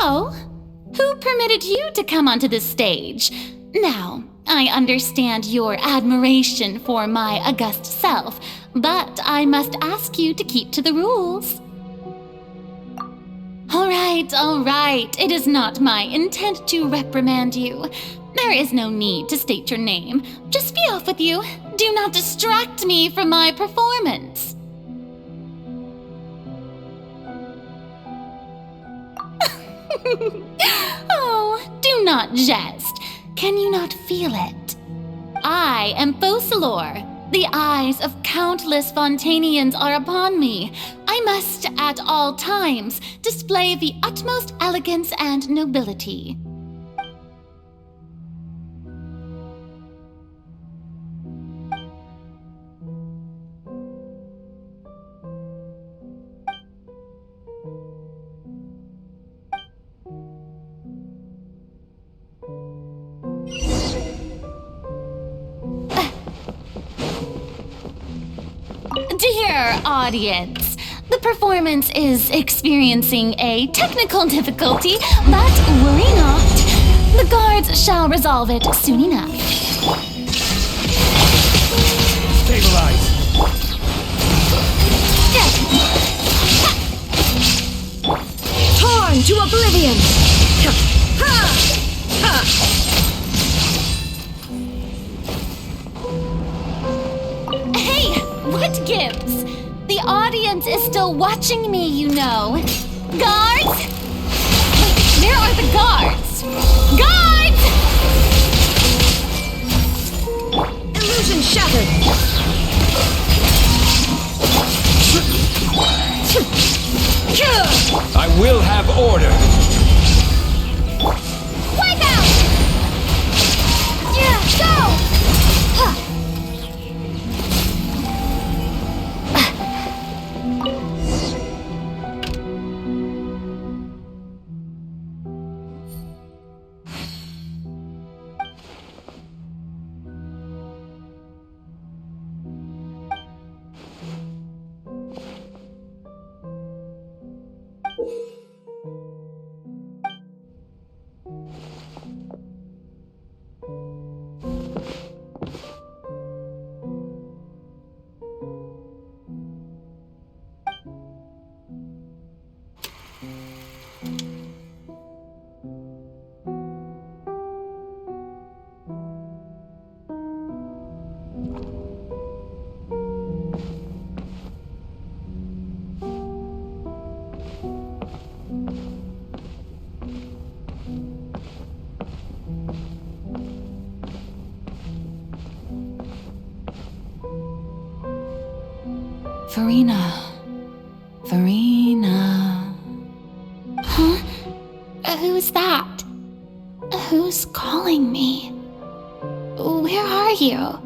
So, who permitted you to come onto this stage? Now, I understand your admiration for my august self, but I must ask you to keep to the rules. All right. It is not my intent to reprimand you. There is no need to state your name. Just be off with you. Do not distract me from my performance. Oh, do not jest. Can you not feel it? I am Focalor. The eyes of countless Fontanians are upon me. I must, at all times, display the utmost elegance and nobility. Dear audience, the performance is experiencing a technical difficulty, but worry not. The guards shall resolve it soon enough. Stabilize. Torn to oblivion! Hey, what gives? The audience is still watching me, you know. Guards? Wait, where are the guards? Guards! Illusion shattered! I will have order. Wipe out! Yeah, go! Furina. Huh? Who's that? Who's calling me? Where are you?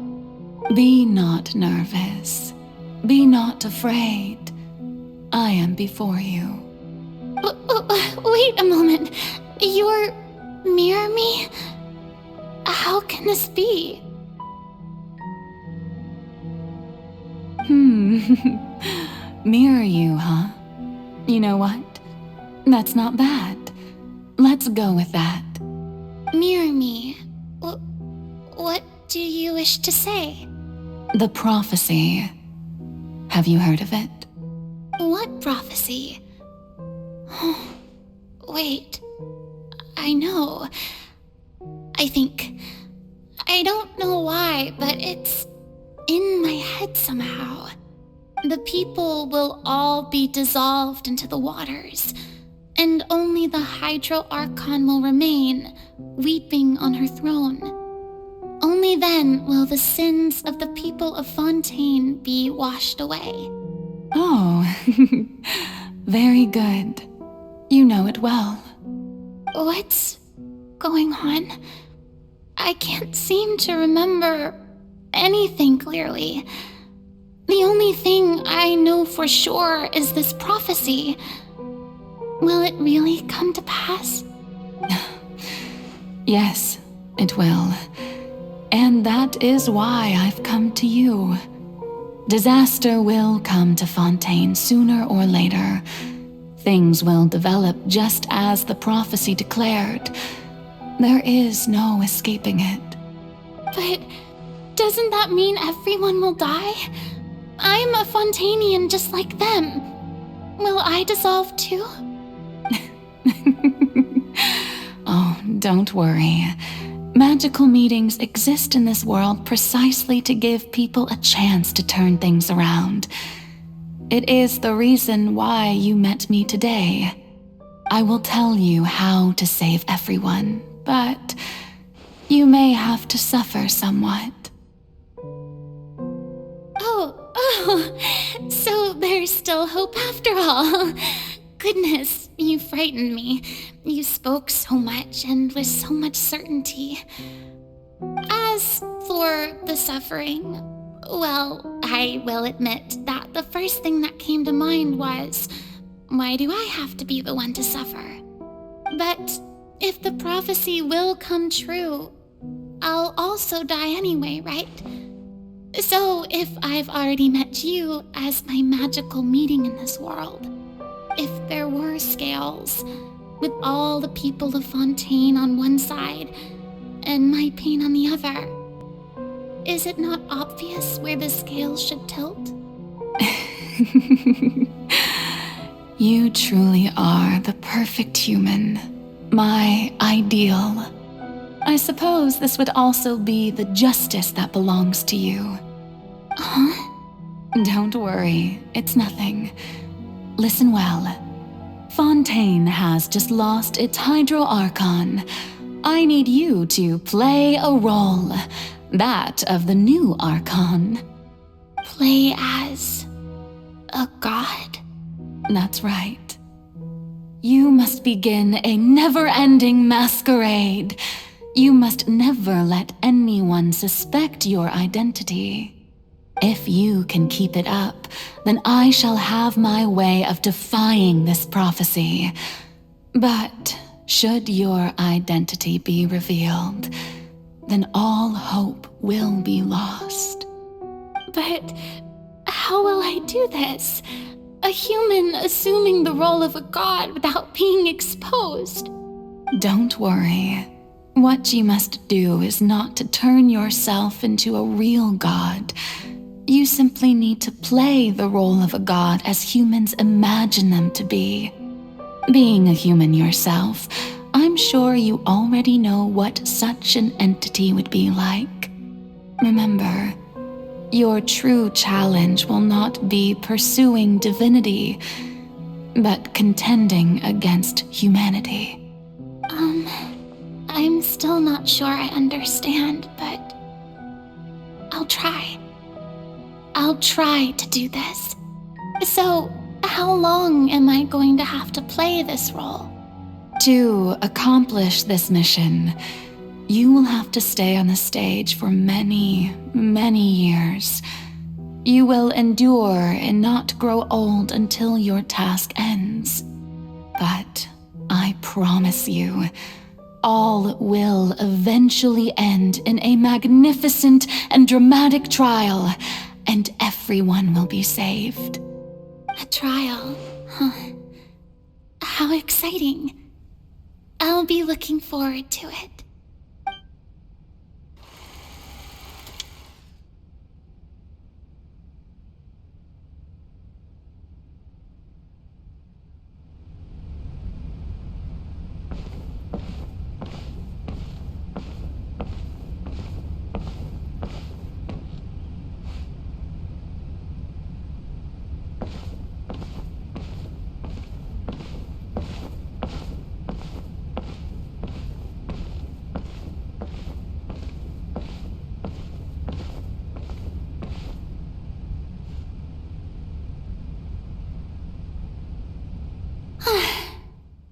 Be not nervous. Be not afraid. I am before you. Wait a moment. You're near me? How can this be? Mirror you, huh? You know what? That's not bad. Let's go with that. Mirror me? What do you wish to say? The prophecy. Have you heard of it? What prophecy? Wait. I know. I don't know why, but it's in my head somehow. The people will all be dissolved into the waters, and only the Hydro Archon will remain, weeping on her throne. Only then will the sins of the people of Fontaine be washed away. Oh, very good. You know it well. What's going on? I can't seem to remember anything clearly. The only thing I know for sure is this prophecy. Will it really come to pass? Yes, it will. And that is why I've come to you. Disaster will come to Fontaine sooner or later. things will develop just as the prophecy declared. There is no escaping it. But doesn't that mean everyone will die? I'm a Fontanian just like them. Will I dissolve too? Oh, don't worry. Magical meetings exist in this world precisely to give people a chance to turn things around. It is the reason why you met me today. I will tell you how to save everyone, but you may have to suffer somewhat. Oh, so there's still hope after all. Goodness, you frightened me. You spoke so much and with so much certainty. As for the suffering, well, I will admit that the first thing that came to mind was, why do I have to be the one to suffer? But if the prophecy will come true, I'll also die anyway, right? So if I've already met you as my magical meeting in this world, if there were scales, with all the people of Fontaine on one side and my pain on the other, is it not obvious where the scales should tilt? You truly are the perfect human, my ideal. I suppose this would also be the justice that belongs to you. Huh? Don't worry, it's nothing. Listen well. Fontaine has just lost its Hydro Archon. I need you to play a role, that of the new Archon. Play as a god? That's right. You must begin a never-ending masquerade. You must never let anyone suspect your identity. If you can keep it up, then I shall have my way of defying this prophecy. But should your identity be revealed, then all hope will be lost. But how will I do this? A human assuming the role of a god without being exposed. Don't worry. What you must do is not to turn yourself into a real god. You simply need to play the role of a god as humans imagine them to be. Being a human yourself, I'm sure you already know what such an entity would be like. Remember, your true challenge will not be pursuing divinity, but contending against humanity. I'm still not sure I understand, but I'll try. I'll try to do this. So, how long am I going to have to play this role? To accomplish this mission, you will have to stay on the stage for many, many years. You will endure and not grow old until your task ends. But I promise you, all will eventually end in a magnificent and dramatic trial, and everyone will be saved. A trial, huh? How exciting. I'll be looking forward to it.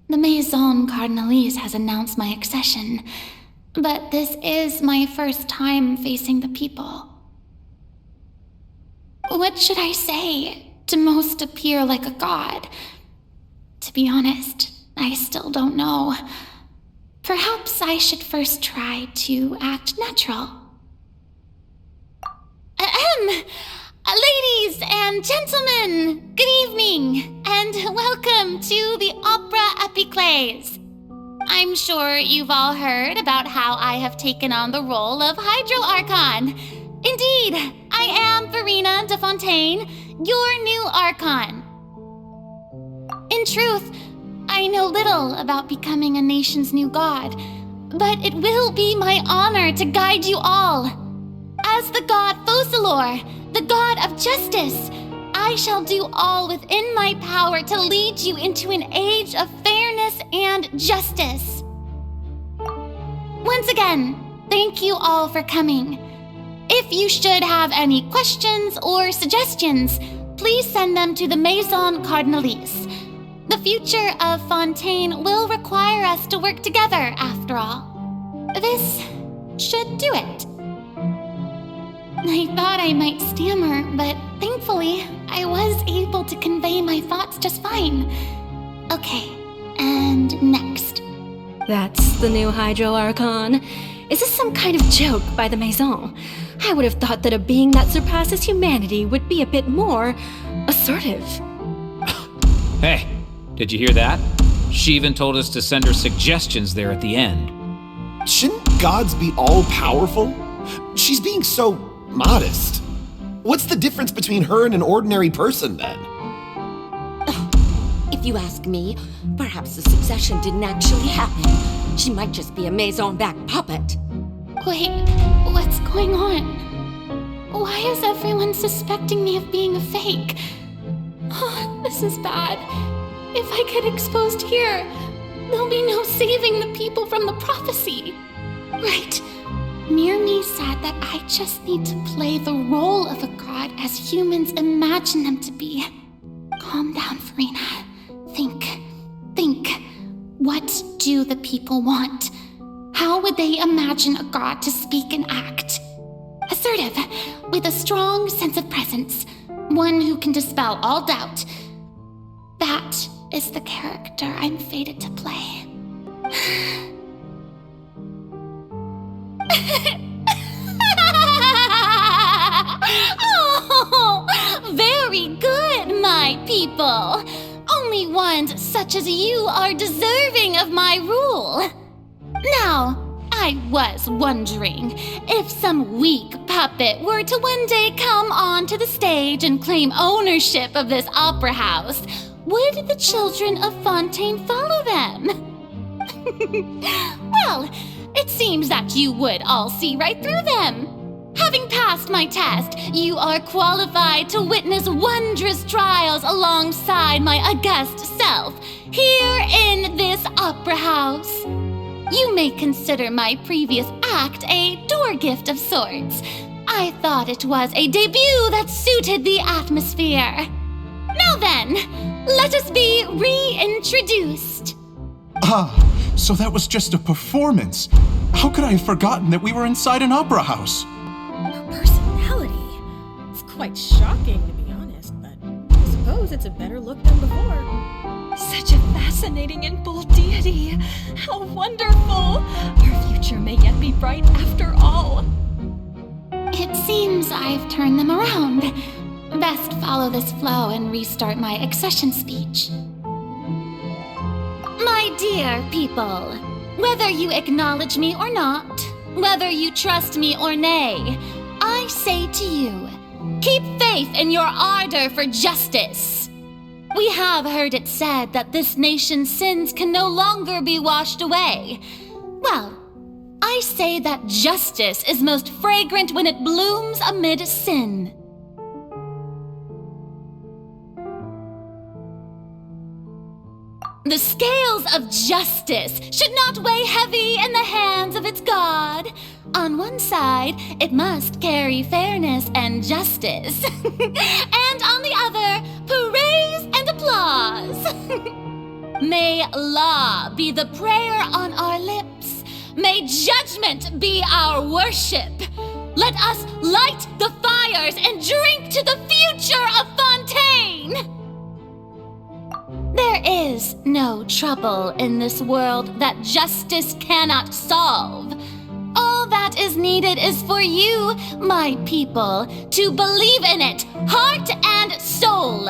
The Maison Cardinalise has announced my accession, but this is my first time facing the people. What should I say to most appear like a god? To be honest, I still don't know. Perhaps I should first try to act natural. Ladies and gentlemen, good evening, and welcome to the Opera Epiclese. I'm sure you've all heard about how I have taken on the role of Hydro Archon. Indeed, I am Furina de Fontaine, your new Archon. In truth, I know little about becoming a nation's new god, but it will be my honor to guide you all. As the god Focalor, the god of justice, I shall do all within my power to lead you into an age of fairness and justice. Once again, thank you all for coming. If you should have any questions or suggestions, please send them to the Maison Cardinalise. The future of Fontaine will require us to work together, after all. This should do it. I thought I might stammer, but thankfully, I was able to convey my thoughts just fine. Okay, and next. That's the new Hydro Archon. Is this some kind of joke by the Maison? I would have thought that a being that surpasses humanity would be a bit more assertive. Hey, did you hear that? She even told us to send her suggestions there at the end. Shouldn't gods be all-powerful? She's being so modest. What's the difference between her and an ordinary person, then? If you ask me, perhaps the succession didn't actually happen. She might just be a Maison-back puppet. Wait, what's going on? Why is everyone suspecting me of being a fake? Oh, this is bad. If I get exposed here, there'll be no saving the people from the prophecy. Right. Mirmi said that I just need to play the role of a god as humans imagine them to be. Calm down, Furina. Think. What do the people want? How would they imagine a god to speak and act? Assertive, with a strong sense of presence. One who can dispel all doubt. That is the character I'm fated to play. Oh, very good, my people. Only ones such as you are deserving of my rule. Now, I was wondering if some weak puppet were to one day come onto the stage and claim ownership of this opera house, would the children of Fontaine follow them? Well, it seems that you would all see right through them. Having passed my test, you are qualified to witness wondrous trials alongside my august self, here in this opera house. You may consider my previous act a door gift of sorts. I thought it was a debut that suited the atmosphere. Now then, let us be reintroduced. So that was just a performance. How could I have forgotten that we were inside an opera house? Her personality. It's quite shocking, to be honest, but I suppose it's a better look than before. Such a fascinating and bold deity. How wonderful! Our future may yet be bright after all. It seems I've turned them around. Best follow this flow and restart my accession speech. My dear people, whether you acknowledge me or not, whether you trust me or nay, I say to you, keep faith in your ardor for justice. We have heard it said that this nation's sins can no longer be washed away. Well, I say that justice is most fragrant when it blooms amid sin. The scales of justice should not weigh heavy in the hands of its God. On one side, it must carry fairness and justice. And on the other, praise and applause. May law be the prayer on our lips. May judgment be our worship. Let us light the fires and drink to the future of Fontaine. There is no trouble in this world that justice cannot solve. All that is is needed is for you, my people, to believe in it, heart and soul.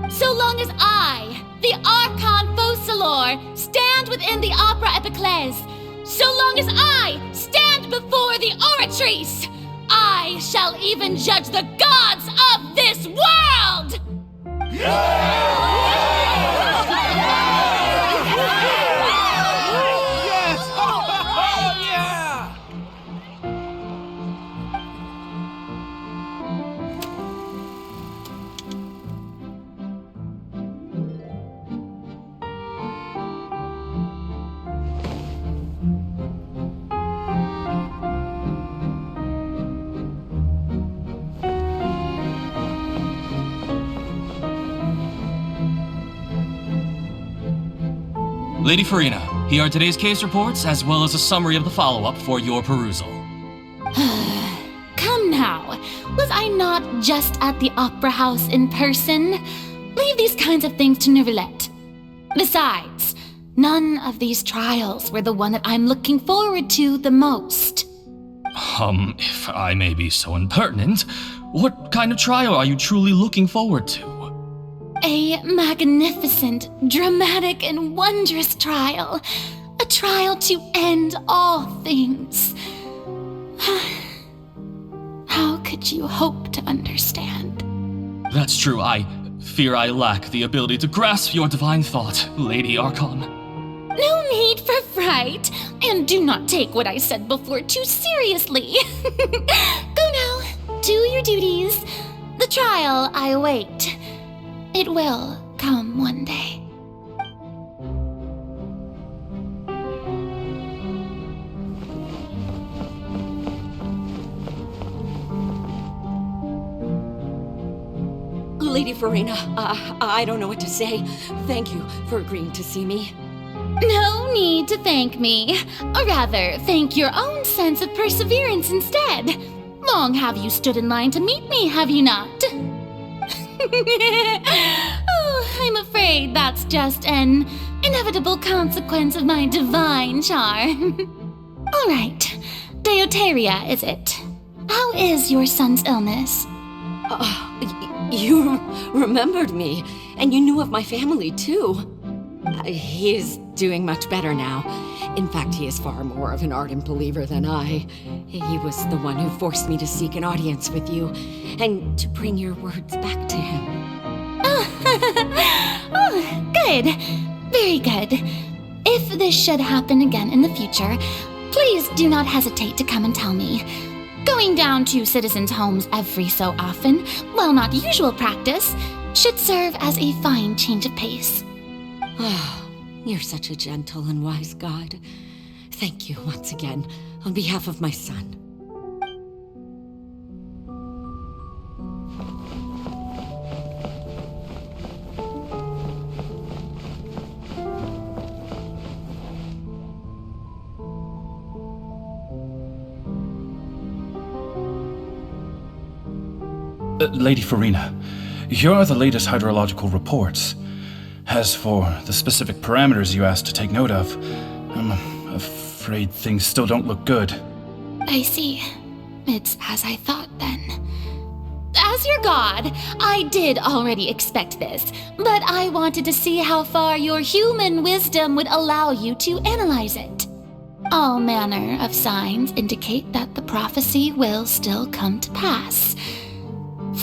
So long as I, the Archon Focalor, stand within the Opera Epiclese, so long as I stand before the Oratrice, I shall even judge the gods of this world! Lady Furina, here are today's case reports, as well as a summary of the follow-up for your perusal. Come now, was I not just at the Opera House in person? Leave these kinds of things to Neuvillette. Besides, none of these trials were the one that I'm looking forward to the most. If I may be so impertinent, what kind of trial are you truly looking forward to? A magnificent, dramatic, and wondrous trial. A trial to end all things. How could you hope to understand? That's true. I fear I lack the ability to grasp your divine thought, Lady Archon. No need for fright, and do not take what I said before too seriously. Go now, do your duties. The trial I await. It will come one day. Lady Furina, I don't know what to say. Thank you for agreeing to see me. No need to thank me. Or rather, thank your own sense of perseverance instead. Long have you stood in line to meet me, have you not? Oh, I'm afraid that's just an inevitable consequence of my divine charm. All right, Deuteria, is it? How is your son's illness? You remembered me, and you knew of my family, too. He is doing much better now. In fact, he is far more of an ardent believer than I. He was the one who forced me to seek an audience with you, and to bring your words back to him. Oh, good. Very good. If this should happen again in the future, please do not hesitate to come and tell me. Going down to citizens' homes every so often, while not usual practice, should serve as a fine change of pace. Oh, you're such a gentle and wise God. Thank you once again, on behalf of my son. Lady Furina, here are the latest hydrological reports. As for the specific parameters you asked to take note of, I'm afraid things still don't look good. I see. It's as I thought then. As your god, I did already expect this, but I wanted to see how far your human wisdom would allow you to analyze it. All manner of signs indicate that the prophecy will still come to pass.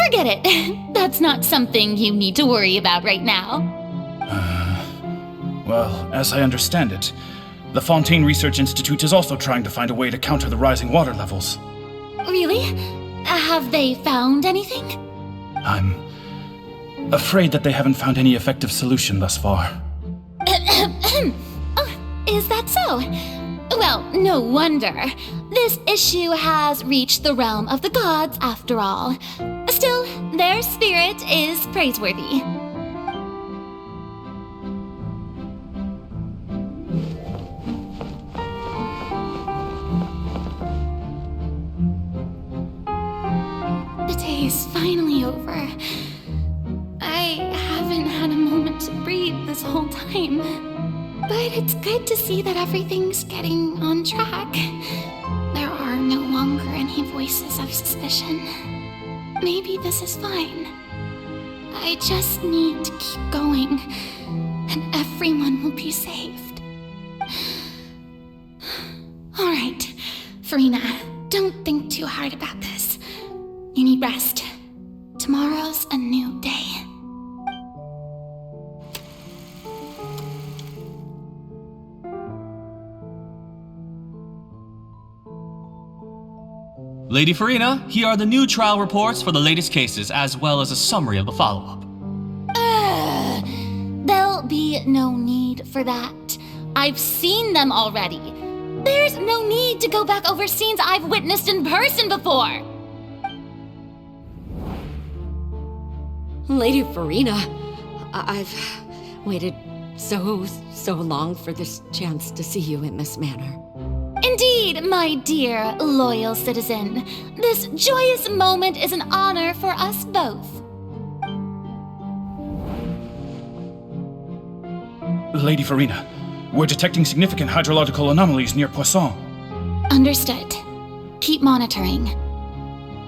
Forget it. That's not something you need to worry about right now. Well, as I understand it, the Fontaine Research Institute is also trying to find a way to counter the rising water levels. Really? Have they found anything? I'm afraid that they haven't found any effective solution thus far. Oh, is that so? Well, no wonder. This issue has reached the realm of the gods, after all. Still, their spirit is praiseworthy. The day is finally over. I haven't had a moment to breathe this whole time. But it's good to see that everything's getting on track. There are no any voices of suspicion. Maybe this is fine. I just need to keep going, and everyone will be saved. Alright, Furina, don't think too hard about this. You need rest. Tomorrow's a new day. Lady Furina, here are the new trial reports for the latest cases, as well as a summary of the follow-up. There'll be no need for that. I've seen them already. There's no need to go back over scenes I've witnessed in person before. Lady Furina, I've waited so long for this chance to see you in this manner. Indeed, my dear, loyal citizen. This joyous moment is an honor for us both. Lady Furina, we're detecting significant hydrological anomalies near Putusan. Understood. Keep monitoring.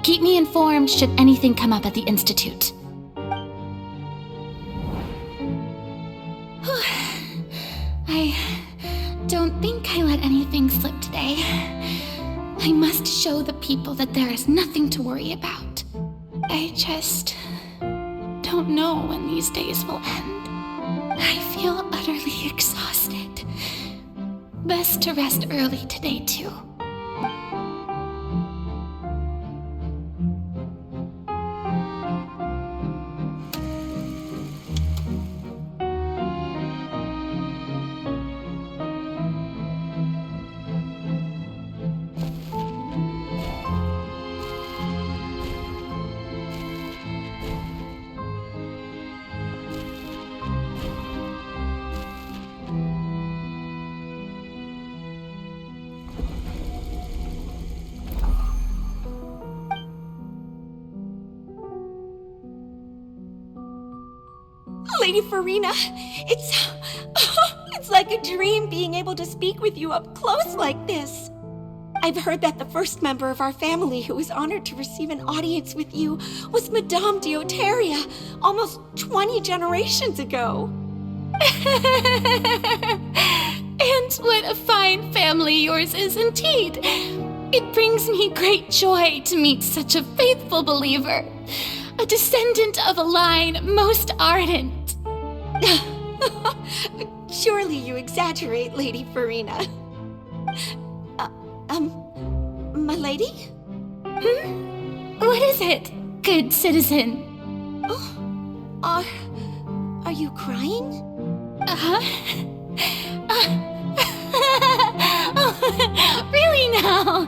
Keep me informed should anything come up at the Institute. I don't think I let anything slip today. I must show the people that there is nothing to worry about. I just don't know when these days will end. I feel utterly exhausted. Best to rest early today, too. Lady Furina, it's like a dream being able to speak with you up close like this. I've heard that the first member of our family who was honored to receive an audience with you was Madame Deoteria, almost 20 generations ago. And what a fine family yours is indeed. It brings me great joy to meet such a faithful believer, a descendant of a line most ardent. Surely you exaggerate, Lady Furina. My lady? What is it, good citizen? Oh, are you crying? Really now?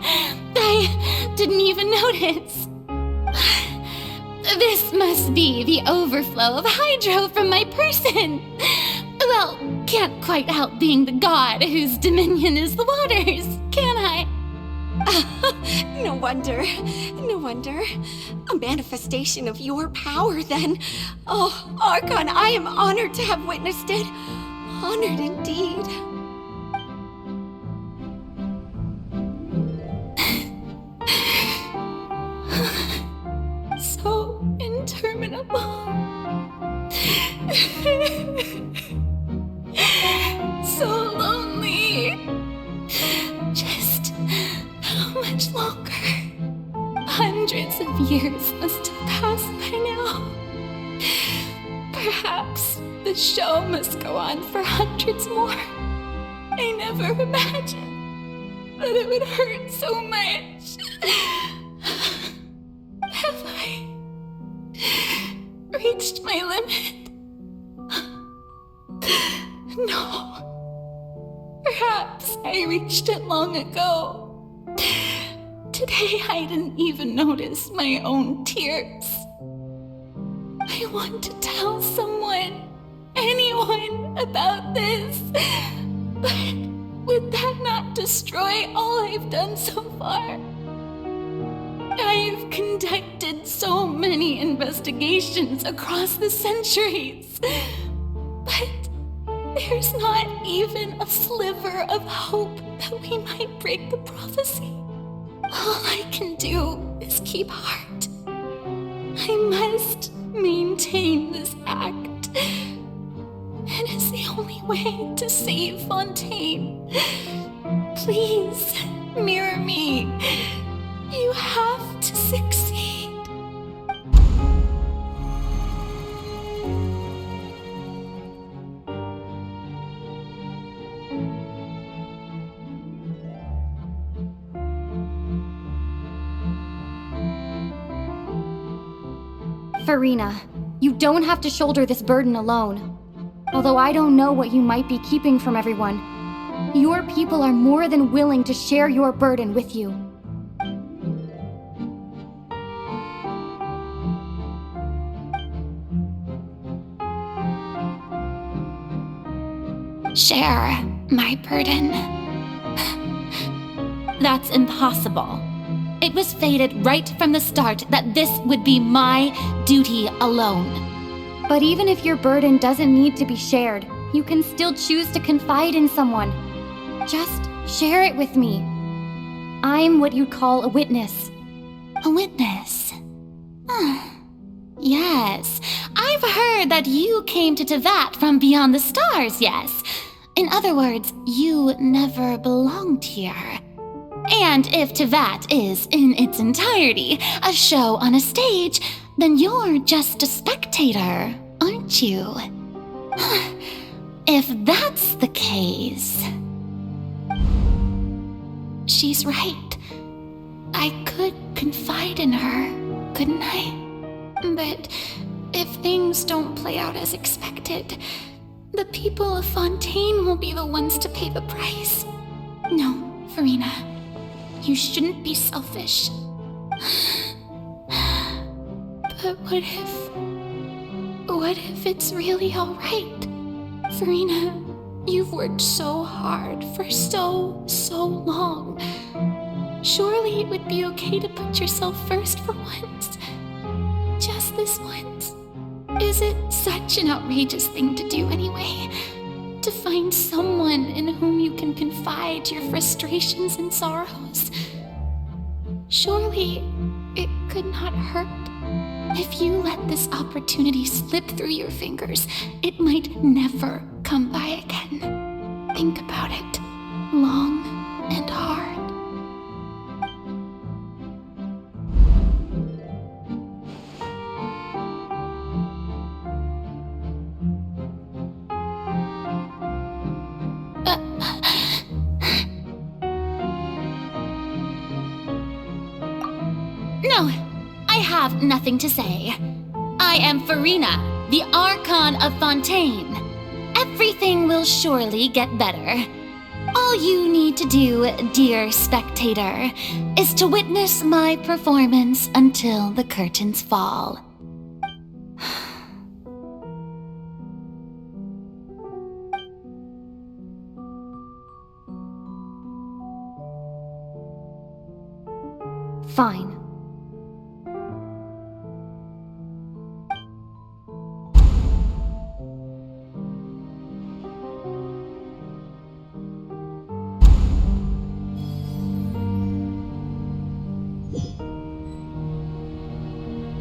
I didn't even notice. This must be the overflow of hydro from my person. Well, can't quite help being the god whose dominion is the waters, can I? No wonder. A manifestation of your power, then. Oh, Archon, I am honored to have witnessed it. Honored indeed. So interminable. So lonely. Just how much longer? Hundreds of years must have passed by now. Perhaps the show must go on for hundreds more. I never imagined that it would hurt so much. Have I reached my limit? No. Perhaps I reached it long ago. Today I didn't even notice my own tears. I want to tell someone, anyone, about this. But would that not destroy all I've done so far? I've conducted so many investigations across the centuries, but there's not even a sliver of hope that we might break the prophecy. All I can do is keep heart. I must maintain this act. It is the only way to save Fontaine. Please, mirror me. You have to succeed. Furina, you don't have to shoulder this burden alone. Although I don't know what you might be keeping from everyone, your people are more than willing to share your burden with you. Share my burden. That's impossible. It was fated right from the start that this would be my duty alone. But even if your burden doesn't need to be shared, you can still choose to confide in someone. Just share it with me. I'm what you'd call a witness. A witness? Yes, I've heard that you came to Tevat from beyond the stars, yes. In other words, you never belonged here. And if Tevat is, in its entirety, a show on a stage, then you're just a spectator, aren't you? If that's the case... She's right. I could confide in her, couldn't I? But if things don't play out as expected, the people of Fontaine will be the ones to pay the price. No, Furina. You shouldn't be selfish. But what if it's really alright? Furina, you've worked so hard for so long. Surely it would be okay to put yourself first for once. Just this once. Is it such an outrageous thing to do anyway? To find someone in whom you can confide your frustrations and sorrows. Surely it could not hurt. If you let this opportunity slip through your fingers, it might never come by again. Think about it long and hard. No, I have nothing to say. I am Furina, the Archon of Fontaine. Everything will surely get better. All you need to do, dear spectator, is to witness my performance until the curtains fall. Fine.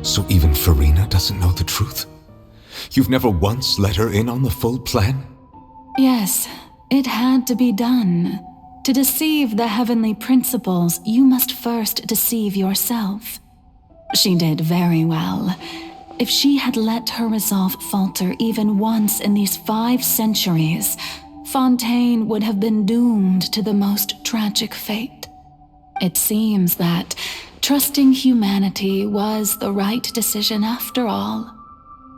So even Furina doesn't know the truth? You've never once let her in on the full plan? Yes, it had to be done. To deceive the heavenly principles, you must first deceive yourself. She did very well. If she had let her resolve falter even once in these 5 centuries, Fontaine would have been doomed to the most tragic fate. It seems that trusting humanity was the right decision after all.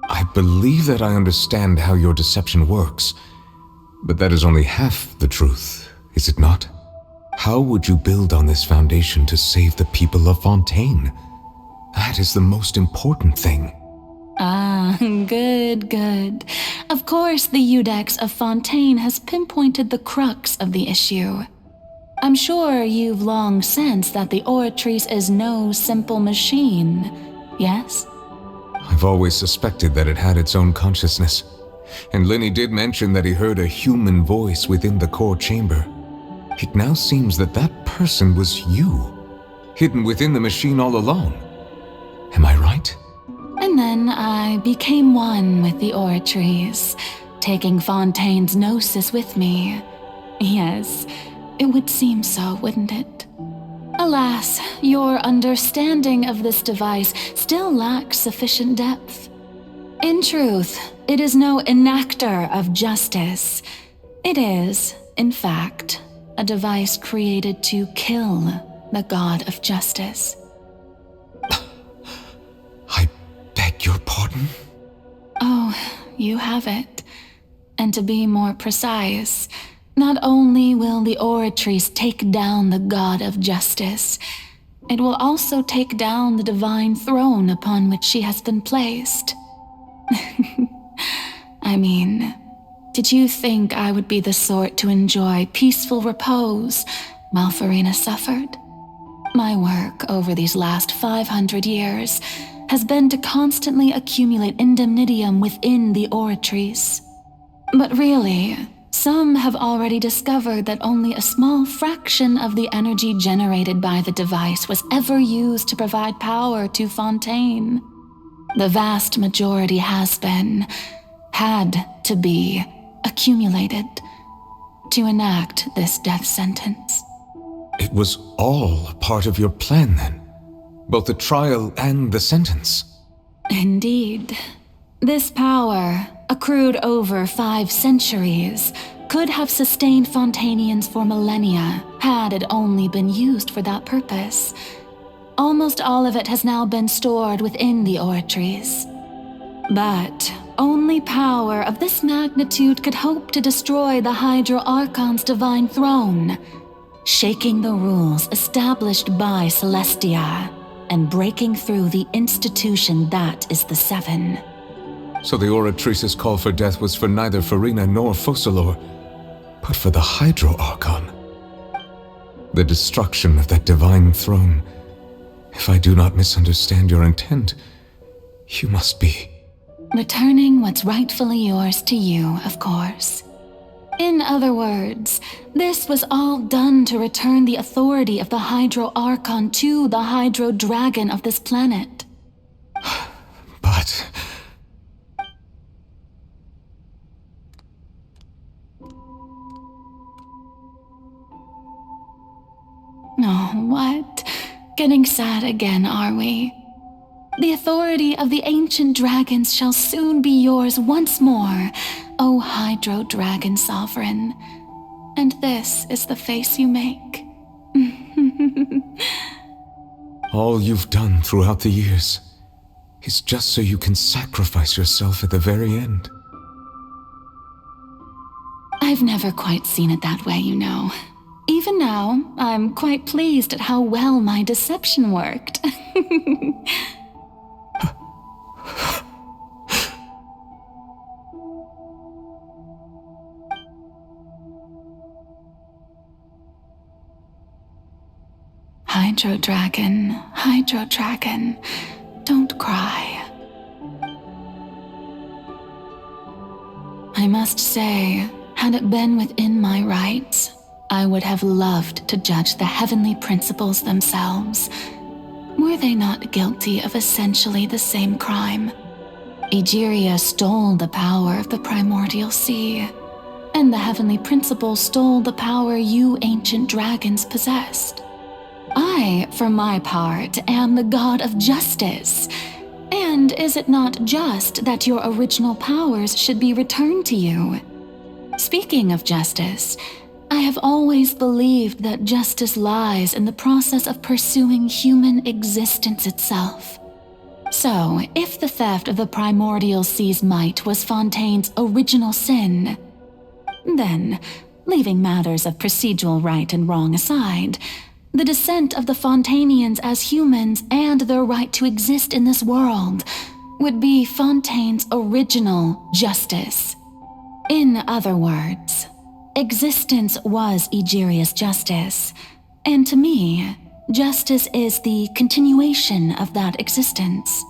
I believe that I understand how your deception works, but that is only half the truth, is it not? How would you build on this foundation to save the people of Fontaine? That is the most important thing. Ah, good. Of course, the Iudex of Fontaine has pinpointed the crux of the issue. I'm sure you've long sensed that the Oratrice is no simple machine, yes? I've always suspected that it had its own consciousness, and Lenny did mention that he heard a human voice within the core chamber. It now seems that that person was you. hidden within the machine all along. Am I right? And then I became one with the Oratrice, taking Fontaine's gnosis with me. Yes, it would seem so, wouldn't it? Alas, your understanding of this device still lacks sufficient depth. In truth, it is no enactor of justice. It is, in fact, a device created to kill the god of justice. I beg your pardon? Oh, you have it. And to be more precise, not only will the Oratrice take down the god of justice, it will also take down the divine throne upon which she has been placed. I mean, did you think I would be the sort to enjoy peaceful repose while Furina suffered? My work over these last 500 years has been to constantly accumulate indemnitium within the Oratrice. But really, some have already discovered that only a small fraction of the energy generated by the device was ever used to provide power to Fontaine. The vast majority had to be, accumulated to enact this death sentence. It was all part of your plan then? Both the trial and the sentence? Indeed. This power, accrued over 5 centuries, could have sustained Fontainians for millennia had it only been used for that purpose. Almost all of it has now been stored within the Oratrice. But only power of this magnitude could hope to destroy the Hydro Archon's divine throne, shaking the rules established by Celestia and breaking through the institution that is the Seven. So the Oratrice's call for death was for neither Furina nor Focalor, but for the Hydro Archon. The destruction of that divine throne. If I do not misunderstand your intent, you must be... returning what's rightfully yours to you, of course. In other words, this was all done to return the authority of the Hydro Archon to the Hydro Dragon of this planet. But... Oh, what? Getting sad again, are we? The authority of the ancient dragons shall soon be yours once more, O Hydro Dragon Sovereign. And this is the face you make. all you've done throughout the years is just so you can sacrifice yourself at the very end. I've never quite seen it that way, you know. Even now, I'm quite pleased at how well my deception worked. Hydro Dragon, don't cry. I must say, had it been within my rights, I would have loved to judge the heavenly principles themselves. Were they not guilty of essentially the same crime? Egeria stole the power of the primordial sea, and the heavenly principles stole the power you ancient dragons possessed. I, for my part, am the god of justice. And is it not just that your original powers should be returned to you? Speaking of justice, I have always believed that justice lies in the process of pursuing human existence itself. So, if the theft of the primordial sea's might was Fontaine's original sin, then, leaving matters of procedural right and wrong aside, the descent of the Fontainians as humans and their right to exist in this world would be Fontaine's original justice. In other words, existence was Egeria's justice, and to me, justice is the continuation of that existence.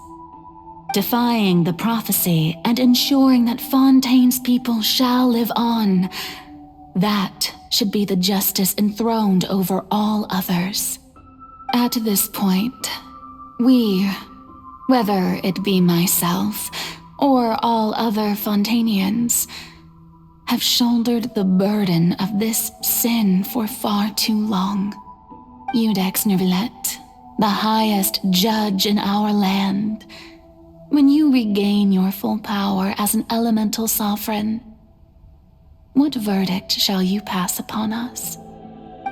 Defying the prophecy and ensuring that Fontaine's people shall live on, that should be the justice enthroned over all others. At this point, we, whether it be myself or all other Fontanians, have shouldered the burden of this sin for far too long. Iudex Neuvillette, the highest judge in our land, when you regain your full power as an elemental sovereign, what verdict shall you pass upon us?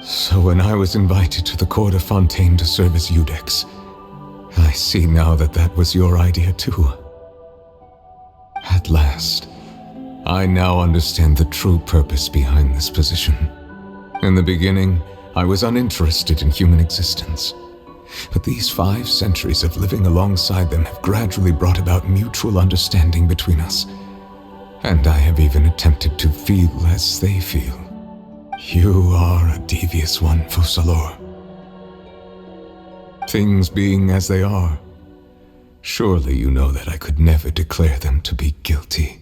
So when I was invited to the court of Fontaine to serve as Iudex, I see now that that was your idea too. At last, I now understand the true purpose behind this position. In the beginning, I was uninterested in human existence. But these 5 centuries of living alongside them have gradually brought about mutual understanding between us. And I have even attempted to feel as they feel. You are a devious one, Fussalor. Things being as they are, surely you know that I could never declare them to be guilty.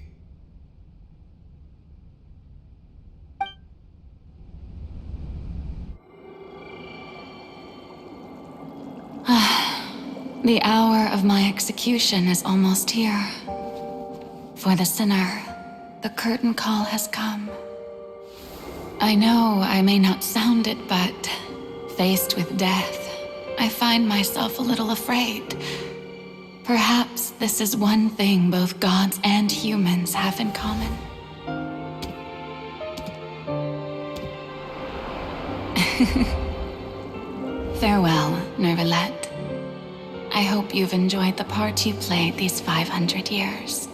The hour of my execution is almost here. For the sinner, the curtain call has come. I know I may not sound it, but faced with death, I find myself a little afraid. Perhaps this is one thing both gods and humans have in common. Farewell, Neuvillette. I hope you've enjoyed the part you played these 500 years.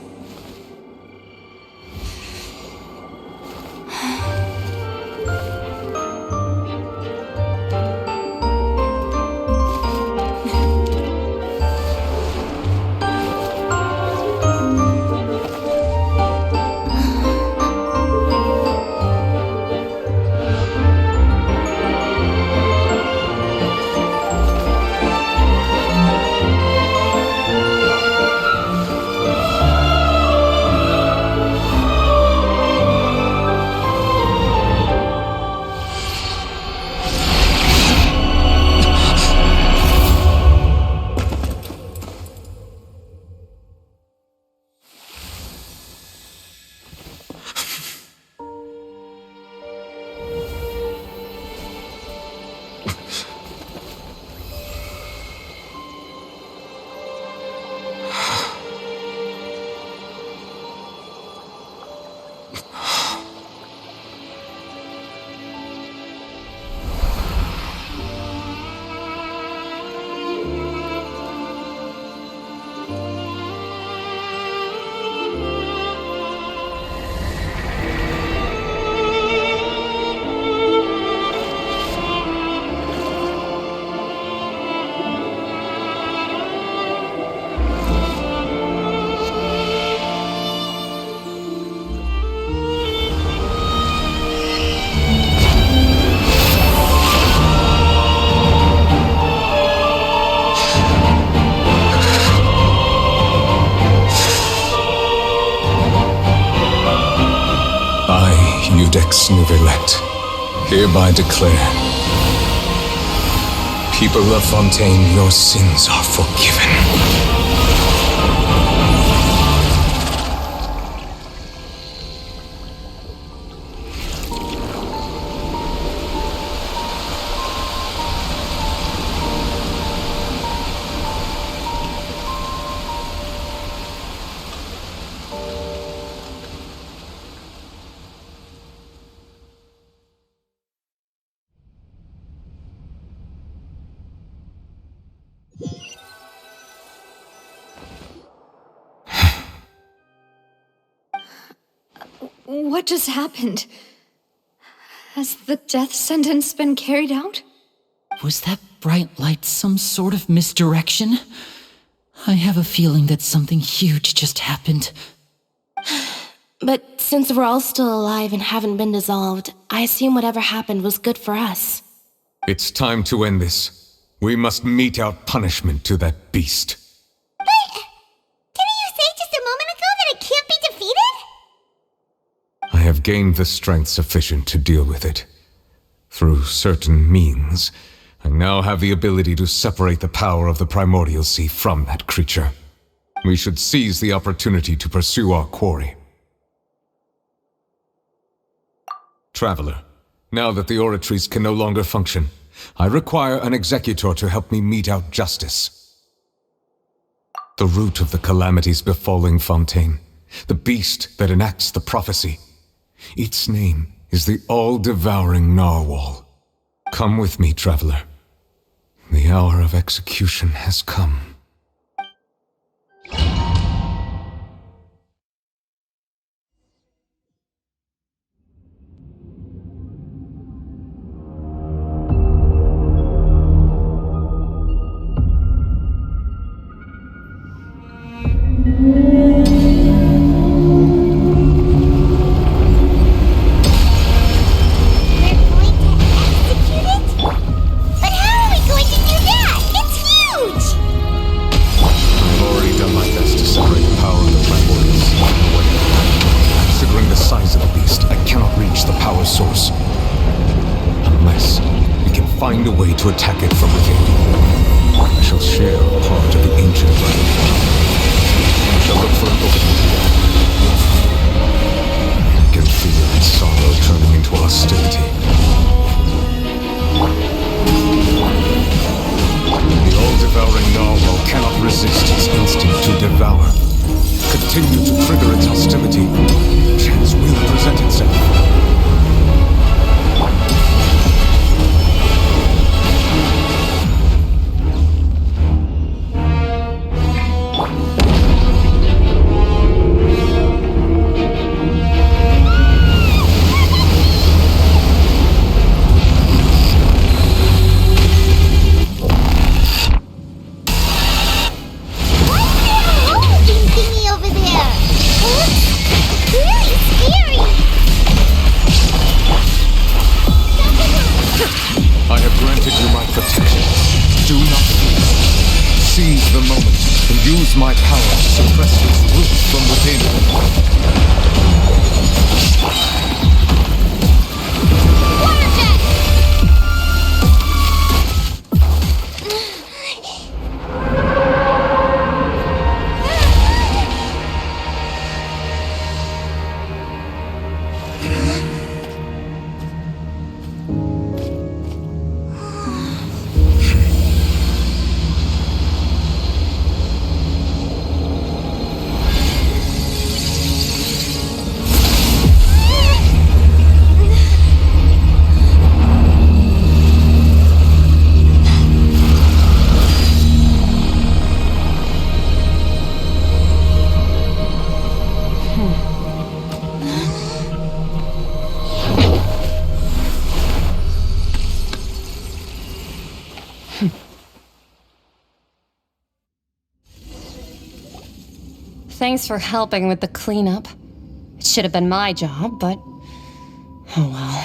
Iudex Neuvillette, hereby declare, people of Fontaine, your sins are forgiven. What just happened? Has the death sentence been carried out? Was that bright light some sort of misdirection? I have a feeling that something huge just happened. But since we're all still alive and haven't been dissolved, I assume whatever happened was good for us. It's time to end this. We must mete out punishment to that beast. But didn't you say just a moment ago that it can't be defeated? I have gained the strength sufficient to deal with it. Through certain means, I now have the ability to separate the power of the primordial sea from that creature. We should seize the opportunity to pursue our quarry. Traveler, now that the Oratrice can no longer function, I require an executor to help me mete out justice. The root of the calamities befalling Fontaine, the beast that enacts the prophecy. Its name is the all-devouring narwhal. Come with me, traveler. The hour of execution has come. To attack it from within. I shall share a part of the ancient light. I shall look for an opening. I can feel its sorrow turning into hostility. The all-devouring narwhal cannot resist its instinct to devour. Continue to trigger its hostility. Chance will present itself. My power to suppress its roots from within. Thanks for helping with the cleanup. It should have been my job, but... oh well.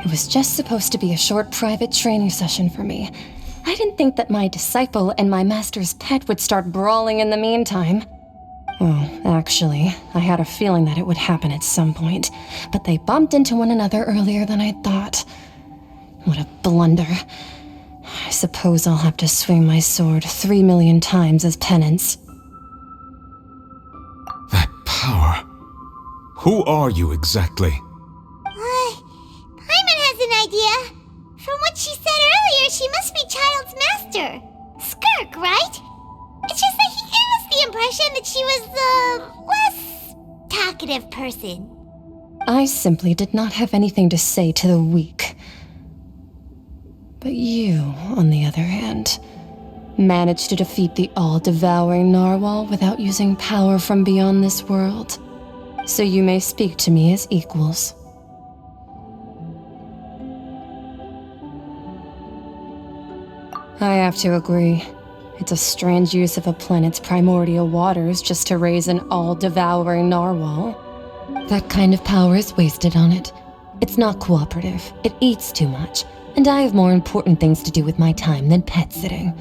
It was just supposed to be a short private training session for me. I didn't think that my disciple and my master's pet would start brawling in the meantime. Well, actually, I had a feeling that it would happen at some point, but they bumped into one another earlier than I thought. What a blunder. I suppose I'll have to swing my sword 3 million times as penance. Power. Who are you exactly? Paimon has an idea. From what she said earlier, she must be Child's master. Skirk, right? It's just that he gave us the impression that she was the less talkative person. I simply did not have anything to say to the weak. But you, on the other hand, managed to defeat the all-devouring narwhal without using power from beyond this world. So you may speak to me as equals. I have to agree. It's a strange use of a planet's primordial waters just to raise an all-devouring narwhal. That kind of power is wasted on it. It's not cooperative. It eats too much. And I have more important things to do with my time than pet sitting.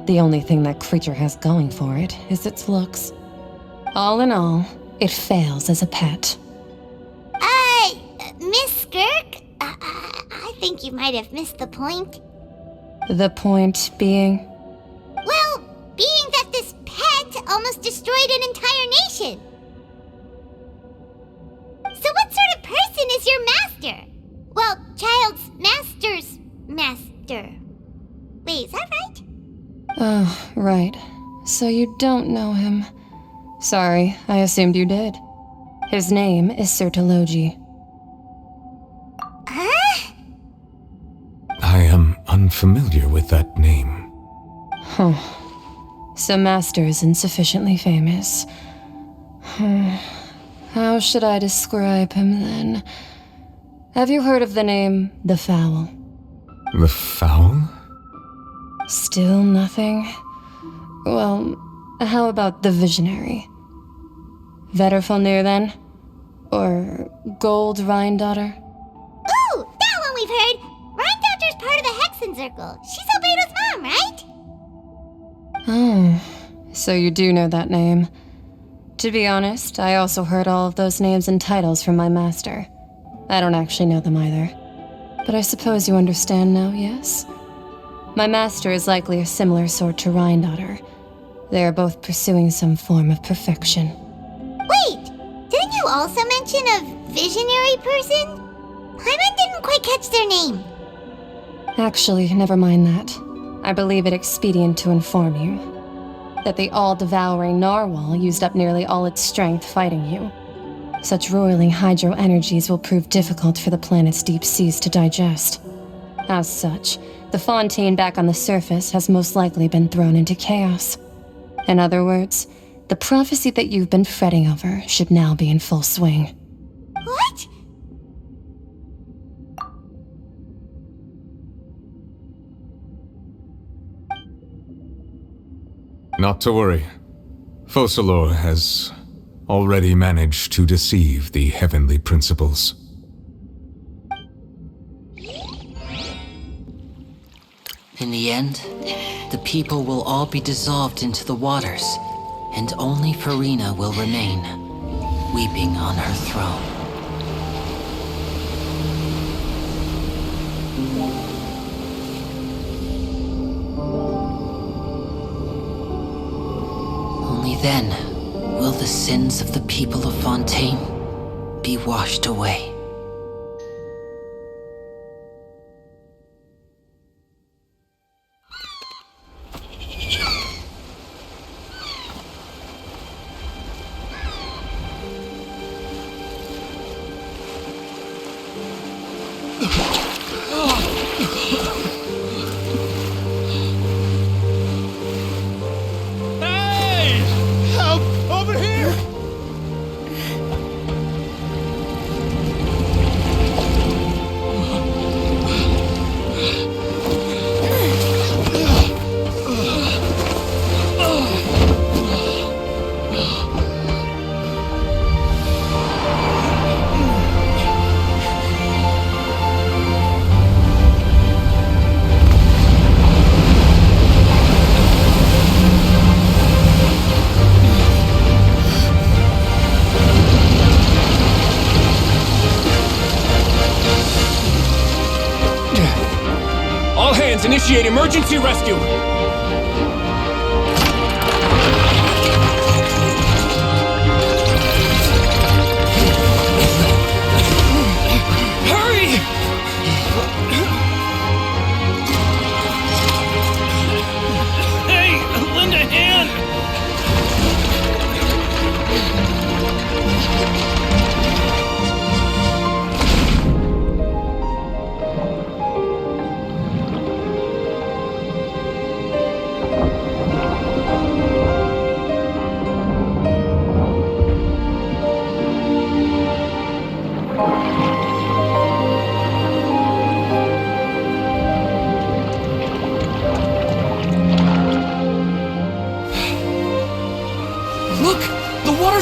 The only thing that creature has going for it is its looks. All in all, it fails as a pet. Miss Skirk? I think you might have missed the point. The point being? Well, being that this pet almost destroyed an entire nation. So what sort of person is your master? Well, child's master's master. Wait, is that right? Oh, right. So you don't know him. Sorry, I assumed you did. His name is Sir Telogi. Huh? I am unfamiliar with that name. Huh. So Master isn't sufficiently famous. How should I describe him then? Have you heard of the name The Fowl? The Fowl? Still nothing? Well, how about the Visionary? Vetterfalnir then? Or Gold Rhine-daughter? Ooh, that one we've heard! Rhine-daughter's part of the Hexen Circle. She's Albedo's mom, right? Oh, so you do know that name. To be honest, I also heard all of those names and titles from my master. I don't actually know them either. But I suppose you understand now, yes? My master is likely a similar sort to Rhine-daughter. They are both pursuing some form of perfection. Wait! Didn't you also mention a visionary person? Hyman didn't quite catch their name. Actually, never mind that. I believe it expedient to inform you that the all-devouring narwhal used up nearly all its strength fighting you. Such roiling hydro energies will prove difficult for the planet's deep seas to digest. As such, the Fontaine back on the surface has most likely been thrown into chaos. In other words, the prophecy that you've been fretting over should now be in full swing. What? Not to worry. Focalor has already managed to deceive the heavenly principles. In the end, the people will all be dissolved into the waters, and only Furina will remain, weeping on her throne. Only then will the sins of the people of Fontaine be washed away. Initiate emergency rescue! Hurry! Hey, lend a hand!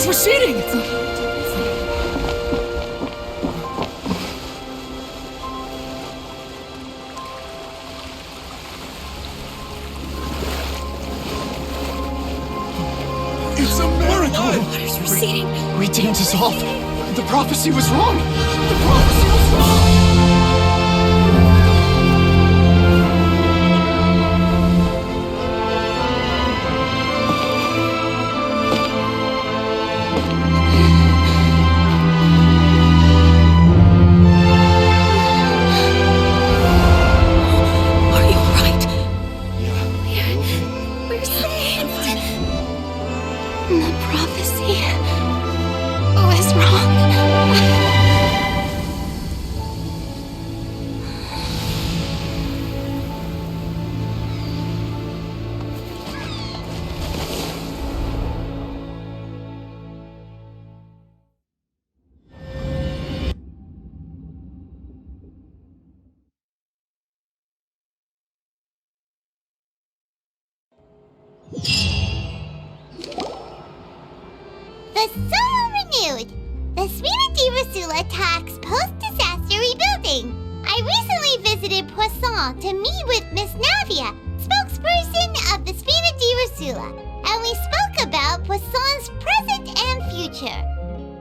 Receding! It's a miracle! Water's receding. We didn't dissolve. The prophecy was wrong. The prophecy was wrong! The Soul Renewed! The Spina di Rasula talks post-disaster rebuilding. I recently visited Putusan to meet with Miss Navia, spokesperson of the Spina di Rasula, and we spoke about Putusan's present and future.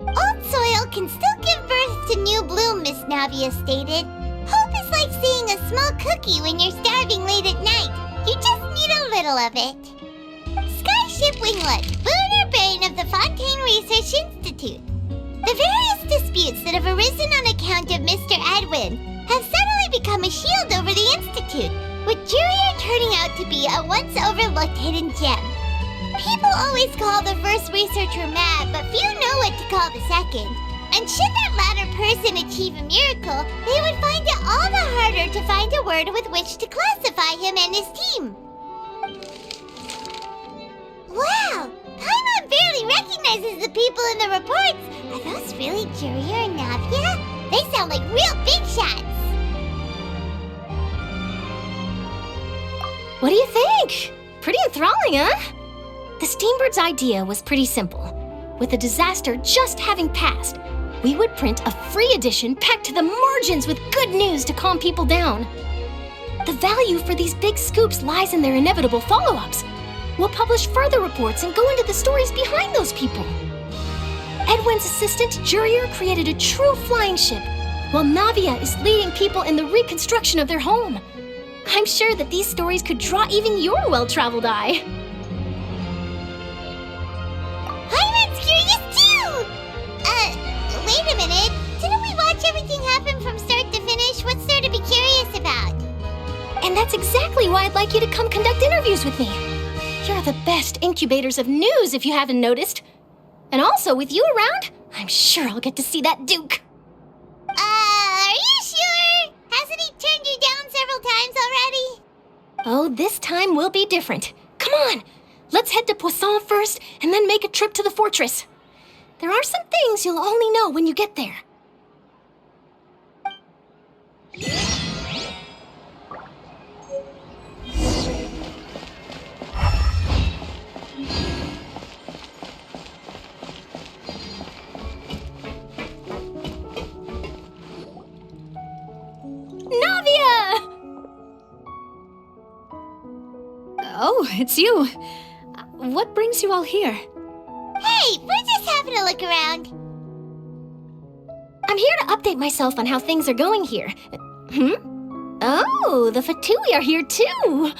Old soil can still give birth to new bloom, Miss Navia stated. Hope is like seeing a small cookie when you're starving late at night. You just need a little of it. Skyship Winglet, lunar brain of the Fontaine Research Institute. The various disputes that have arisen on account of Mr. Edwin have suddenly become a shield over the Institute, with Jurier turning out to be a once overlooked hidden gem. People always call the first researcher mad, but few know what to call the second. And should that latter person achieve a miracle, they would find it all the harder to find a word with which to classify him and his team. Wow! Paimon barely recognizes the people in the reports. Are those really Jurier and Navia? They sound like real big shots. What do you think? Pretty enthralling, huh? The Steambird's idea was pretty simple. With the disaster just having passed, we would print a free edition packed to the margins with good news to calm people down. The value for these big scoops lies in their inevitable follow-ups. We'll publish further reports and go into the stories behind those people. Edwin's assistant, Jurier, created a true flying ship, while Navia is leading people in the reconstruction of their home. I'm sure that these stories could draw even your well-traveled eye. Paimon's curious too! Wait a minute. Didn't we watch everything happen from start to finish? What's there to be curious about? And that's exactly why I'd like you to come conduct interviews with me. You're the best incubators of news, if you haven't noticed. And also, with you around, I'm sure I'll get to see that Duke. Are you sure? Hasn't he turned you down several times already? Oh, this time will be different. Come on, let's head to Putusan first, and then make a trip to the fortress. There are some things you'll only know when you get there. Navia! Oh, it's you. What brings you all here? Hey, we're just having a look around. I'm here to update myself on how things are going here. Oh, the Fatui are here too.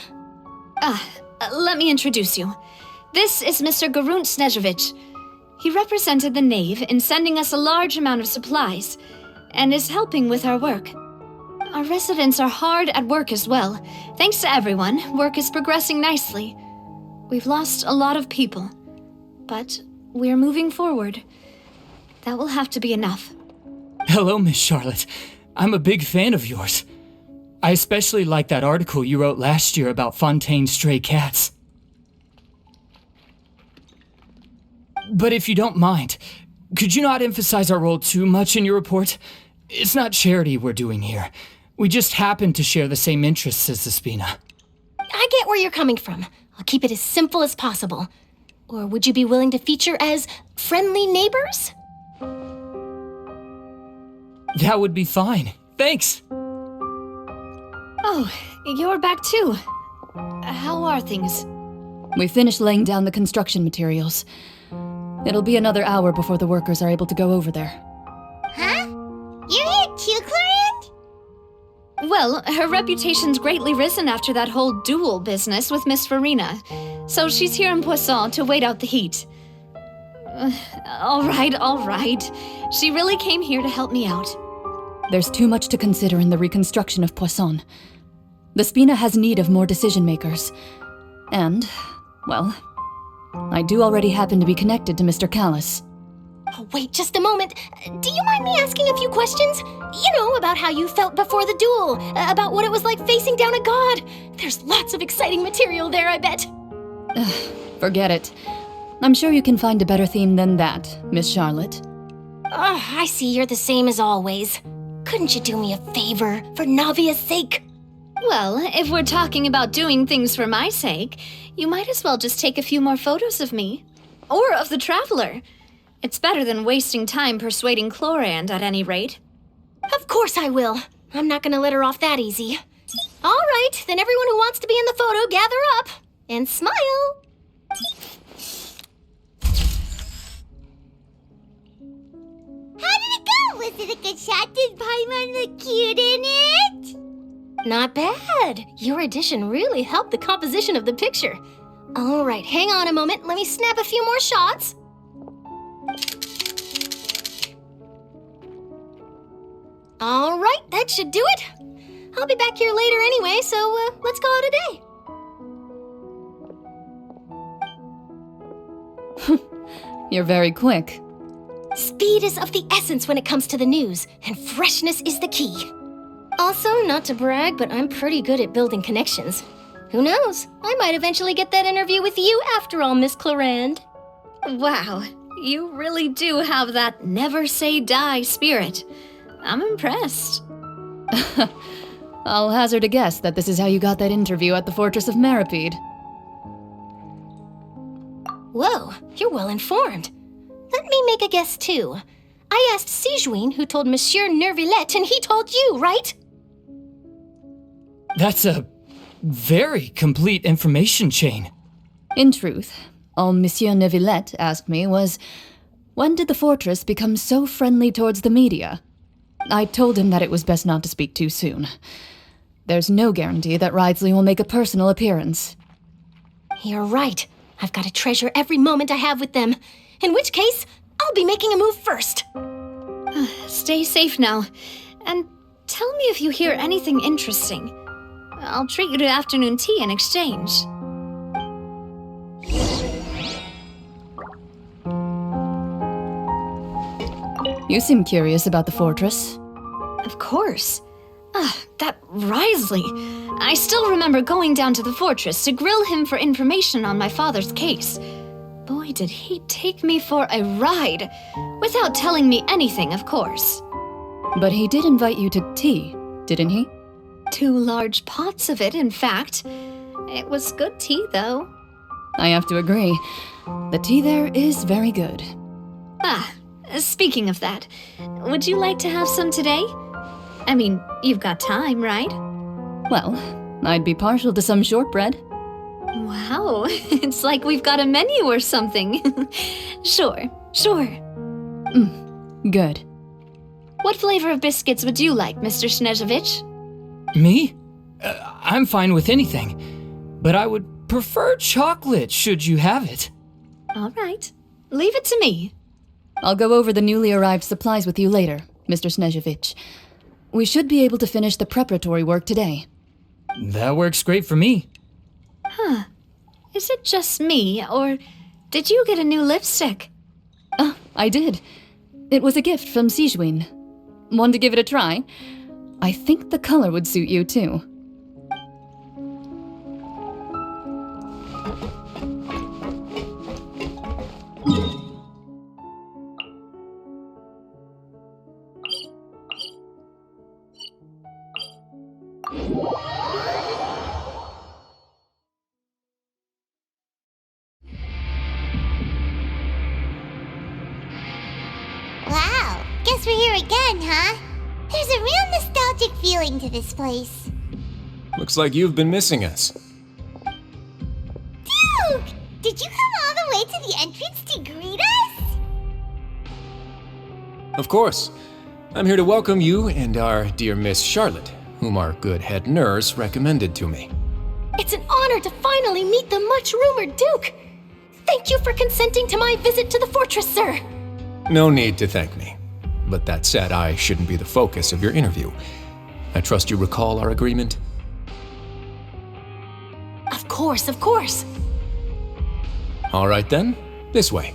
Let me introduce you. This is Mr. Garunt Snežević. He represented the Knave in sending us a large amount of supplies, and is helping with our work. Our residents are hard at work as well. Thanks to everyone, work is progressing nicely. We've lost a lot of people, but we're moving forward. That will have to be enough. Hello, Miss Charlotte. I'm a big fan of yours. I especially like that article you wrote last year about Fontaine's stray cats. But if you don't mind, could you not emphasize our role too much in your report? It's not charity we're doing here. We just happen to share the same interests as the Spina. I get where you're coming from. I'll keep it as simple as possible. Or would you be willing to feature as friendly neighbors? That would be fine. Thanks. Oh, you're back too. How are things? We finished laying down the construction materials. It'll be another hour before the workers are able to go over there. Huh? You're here too, Clorinde? Well, her reputation's greatly risen after that whole duel business with Miss Furina, so she's here in Putusan to wait out the heat. All right. She really came here to help me out. There's too much to consider in the reconstruction of Putusan. The Spina has need of more decision-makers. And, well, I do already happen to be connected to Mr. Callis. Oh, wait just a moment. Do you mind me asking a few questions? You know, about how you felt before the duel, about what it was like facing down a god. There's lots of exciting material there, I bet. Forget it. I'm sure you can find a better theme than that, Miss Charlotte. I see you're the same as always. Couldn't you do me a favor, for Navia's sake? Well, if we're talking about doing things for my sake, you might as well just take a few more photos of me. Or of the Traveler. It's better than wasting time persuading Chlorand at any rate. Of course I will. I'm not gonna let her off that easy. All right, then everyone who wants to be in the photo, gather up. And smile. How did it go? Was it a good shot? Did Paimon look cute in it? Not bad. Your addition really helped the composition of the picture. All right, hang on a moment. Let me snap a few more shots. All right, that should do it. I'll be back here later anyway, so let's call it a day. You're very quick. Speed is of the essence when it comes to the news, and freshness is the key. Also, not to brag, but I'm pretty good at building connections. Who knows? I might eventually get that interview with you after all, Miss Chlorand. Wow, you really do have that never say die spirit. I'm impressed. I'll hazard a guess that this is how you got that interview at the Fortress of Meripede. Whoa, you're well informed. Let me make a guess too. I asked Sigewinne, who told Monsieur Neuvillette, and he told you, right? That's a very complete information chain. In truth, all Monsieur Neuvillette asked me was, when did the fortress become so friendly towards the media? I told him that it was best not to speak too soon. There's no guarantee that Wriothesley will make a personal appearance. You're right. I've got to treasure every moment I have with them. In which case, I'll be making a move first. Stay safe now. And tell me if you hear anything interesting. I'll treat you to afternoon tea in exchange. You seem curious about the fortress. Of course. That Wriothesley. I still remember going down to the fortress to grill him for information on my father's case. Boy, did he take me for a ride. Without telling me anything, of course. But he did invite you to tea, didn't he? 2 large pots of it, in fact. It was good tea, though. I have to agree. The tea there is very good. Speaking of that, would you like to have some today? I mean, you've got time, right? Well, I'd be partial to some shortbread. Wow, it's like we've got a menu or something. Sure. Good. What flavor of biscuits would you like, Mr. Snezhovich? Me? I'm fine with anything, but I would prefer chocolate should you have it. All right, leave it to me. I'll go over the newly arrived supplies with you later, Mr. Snezhovich. We should be able to finish the preparatory work today. That works great for me. Is it just me, or did you get a new lipstick? I did. It was a gift from Sigewinne. Want to give it a try? I think the color would suit you, too. Wow, guess we're here again, huh? There's a real nostalgic feeling to this place. Looks like you've been missing us. Duke! Did you come all the way to the entrance to greet us? Of course. I'm here to welcome you and our dear Miss Charlotte, whom our good head nurse recommended to me. It's an honor to finally meet the much-rumored Duke. Thank you for consenting to my visit to the fortress, sir. No need to thank me. But that said, I shouldn't be the focus of your interview. I trust you recall our agreement? Of course. All right then, this way.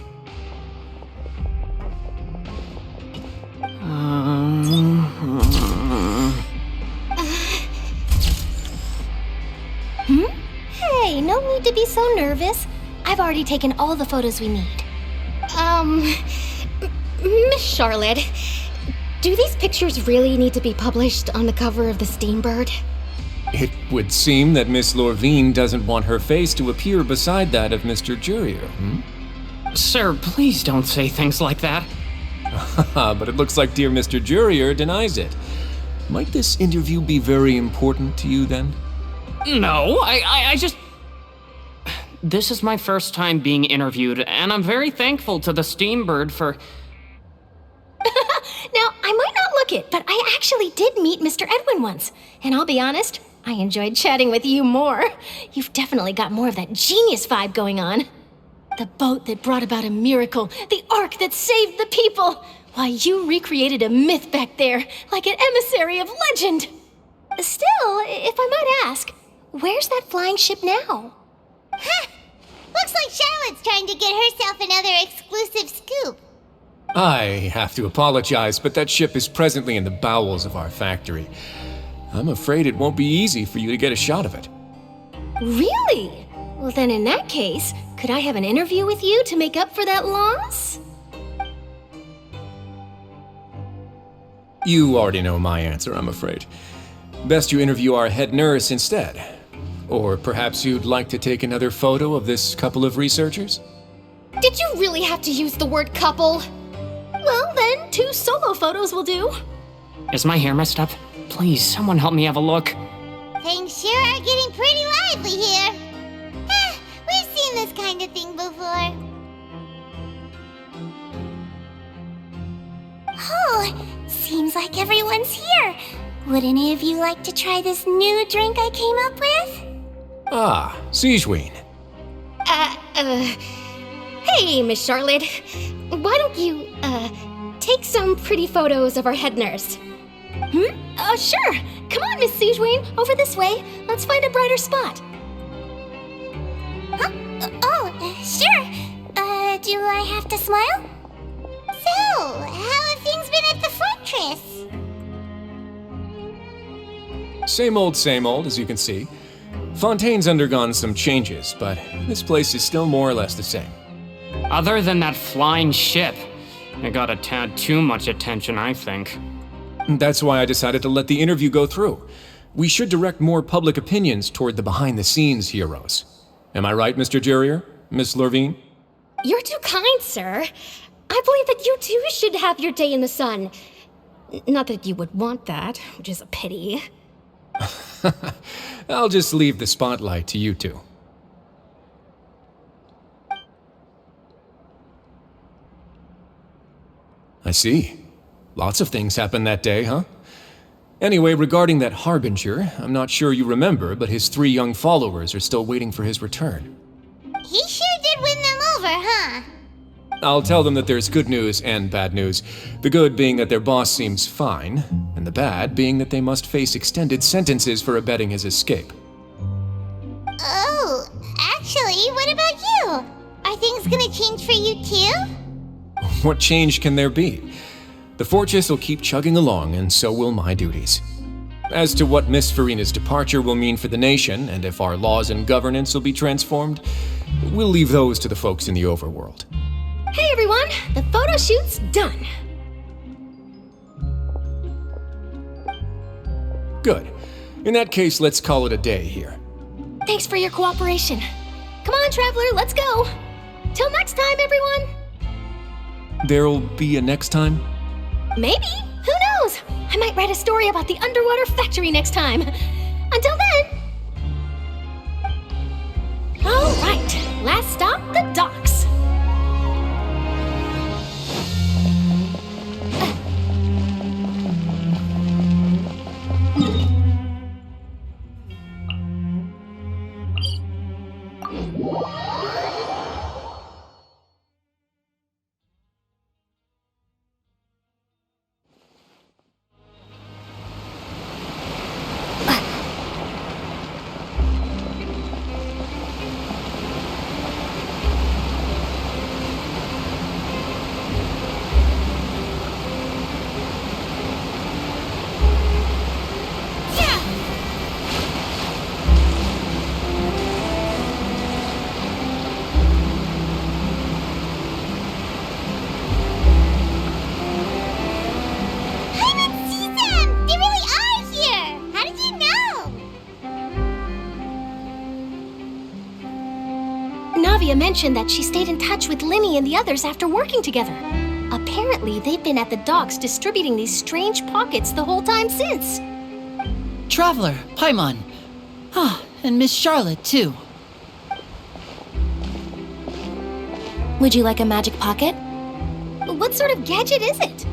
Hey, no need to be so nervous. I've already taken all the photos we need. Miss Charlotte, do these pictures really need to be published on the cover of the Steambird? It would seem that Miss Lorvine doesn't want her face to appear beside that of Mr. Jurier, Sir, please don't say things like that. But it looks like dear Mr. Jurier denies it. Might this interview be very important to you, then? No, I just... This is my first time being interviewed, and I'm very thankful to the Steambird for... Now, I might not look it, but I actually did meet Mr. Edwin once. And I'll be honest, I enjoyed chatting with you more. You've definitely got more of that genius vibe going on. The boat that brought about a miracle, the ark that saved the people. Why, you recreated a myth back there, like an emissary of legend. Still, if I might ask, where's that flying ship now? Huh! Looks like Charlotte's trying to get herself another exclusive scoop. I have to apologize, but that ship is presently in the bowels of our factory. I'm afraid it won't be easy for you to get a shot of it. Really? Well, then in that case, could I have an interview with you to make up for that loss? You already know my answer, I'm afraid. Best you interview our head nurse instead. Or perhaps you'd like to take another photo of this couple of researchers? Did you really have to use the word couple? Well, then, 2 solo photos will do. Is my hair messed up? Please, someone help me have a look. Things sure are getting pretty lively here. We've seen this kind of thing before. Oh, seems like everyone's here. Would any of you like to try this new drink I came up with? Ah, Siegeween. Hey, Miss Charlotte. Why don't you, take some pretty photos of our head nurse? Sure. Come on, Miss Siegeween, over this way. Let's find a brighter spot. Huh? Sure. Do I have to smile? So, how have things been at the fortress? Same old, as you can see. Fontaine's undergone some changes, but this place is still more or less the same. Other than that flying ship, it got a tad too much attention, I think. That's why I decided to let the interview go through. We should direct more public opinions toward the behind-the-scenes heroes. Am I right, Mr. Jurier? Miss Lorvine? You're too kind, sir. I believe that you too should have your day in the sun. Not that you would want that, which is a pity. I'll just leave the spotlight to you two. I see. Lots of things happened that day, huh? Anyway, regarding that Harbinger, I'm not sure you remember, but his 3 young followers are still waiting for his return. He sure did win them over, huh? I'll tell them that there's good news and bad news. The good being that their boss seems fine, and the bad being that they must face extended sentences for abetting his escape. Oh, actually, what about you? Are things gonna change for you too? What change can there be? The fortress will keep chugging along, and so will my duties. As to what Miss Furina's departure will mean for the nation, and if our laws and governance will be transformed, we'll leave those to the folks in the overworld. Hey everyone, the photo shoot's done. Good. In that case, let's call it a day here. Thanks for your cooperation. Come on, Traveler, let's go. Till next time, everyone. There'll be a next time? Maybe. Who knows? I might write a story about the underwater factory next time. Until then. All right, last stop, the docks. Navia mentioned that she stayed in touch with Linny and the others after working together. Apparently, they've been at the docks distributing these strange pockets the whole time since. Traveler, Paimon. Ah, and Miss Charlotte, too. Would you like a magic pocket? What sort of gadget is it?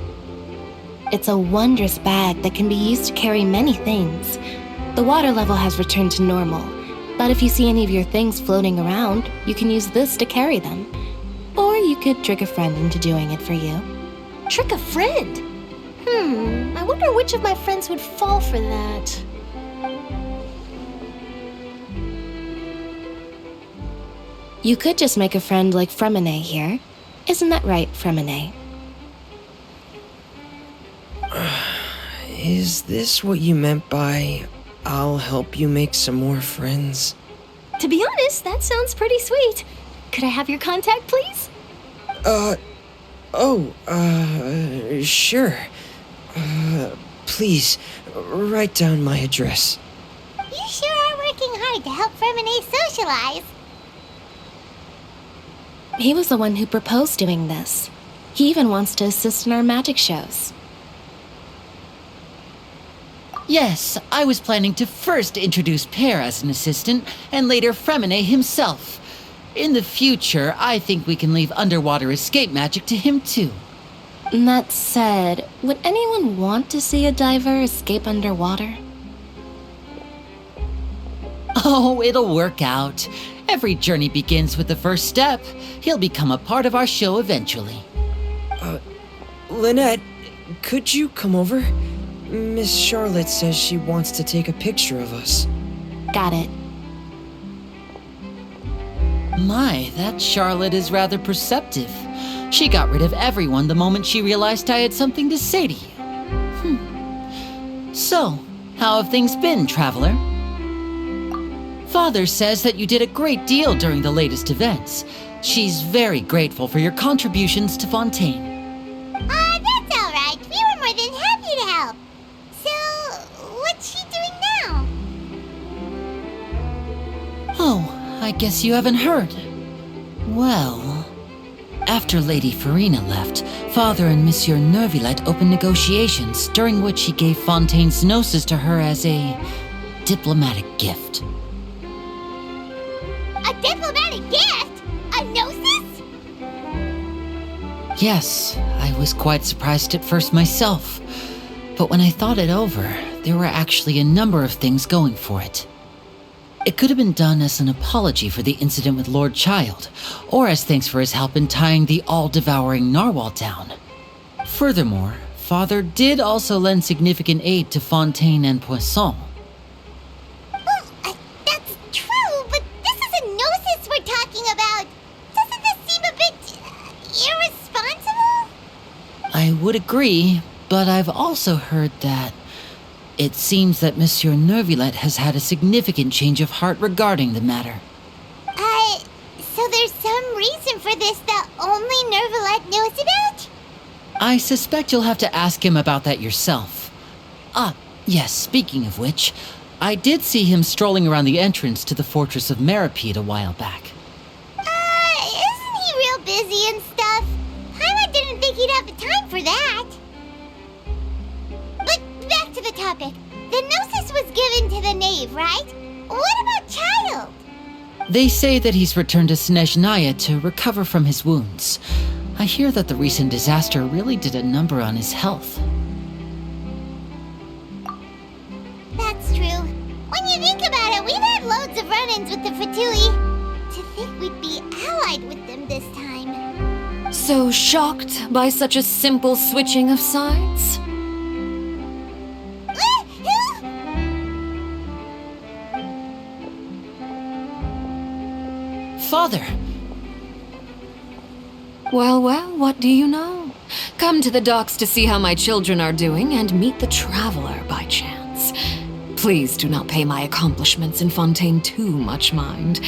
It's a wondrous bag that can be used to carry many things. The water level has returned to normal, but if you see any of your things floating around, you can use this to carry them. Or you could trick a friend into doing it for you. Trick a friend? I wonder which of my friends would fall for that. You could just make a friend like Fremine here. Isn't that right, Fremine? Is this what you meant by, I'll help you make some more friends? To be honest, that sounds pretty sweet. Could I have your contact, please? Sure. Please, write down my address. You sure are working hard to help Fremine socialize. He was the one who proposed doing this. He even wants to assist in our magic shows. Yes, I was planning to first introduce Pear as an assistant, and later Fremine himself. In the future, I think we can leave underwater escape magic to him too. That said, would anyone want to see a diver escape underwater? Oh, it'll work out. Every journey begins with the first step. He'll become a part of our show eventually. Lynette, could you come over? Miss Charlotte says she wants to take a picture of us. Got it. My, that Charlotte is rather perceptive. She got rid of everyone the moment she realized I had something to say to you. So, how have things been, Traveler? Father says that you did a great deal during the latest events. She's very grateful for your contributions to Fontaine. That's all right. We were more than happy to help. So, what's she doing now? Oh, I guess you haven't heard. Well, after Lady Furina left, Father and Monsieur Neuvillette opened negotiations, during which he gave Fontaine's gnosis to her as a diplomatic gift. A diplomatic gift? A gnosis? Yes, I was quite surprised at first myself. But when I thought it over, there were actually a number of things going for it. It could have been done as an apology for the incident with Lord Child, or as thanks for his help in tying the all-devouring narwhal down. Furthermore, Father did also lend significant aid to Fontaine and Poisson. Well, that's true, but this is a gnosis we're talking about. Doesn't this seem a bit irresponsible? I would agree, but I've also heard that it seems that Monsieur Neuvillette has had a significant change of heart regarding the matter. So there's some reason for this that only Neuvillette knows about? I suspect you'll have to ask him about that yourself. Ah, yes, speaking of which, I did see him strolling around the entrance to the Fortress of Meripede a while back. Isn't he real busy and stuff? Paimon didn't think he'd have the time for that. But back to the topic. The gnosis was given to the knave, right? What about Child? They say that he's returned to Snezhnaya to recover from his wounds. I hear that the recent disaster really did a number on his health. That's true. When you think about it, we've had loads of run-ins with the Fatui. To think we'd be allied with them this time. So shocked by such a simple switching of sides? Father! Well, what do you know? Come to the docks to see how my children are doing and meet the Traveler by chance. Please do not pay my accomplishments in Fontaine too much mind.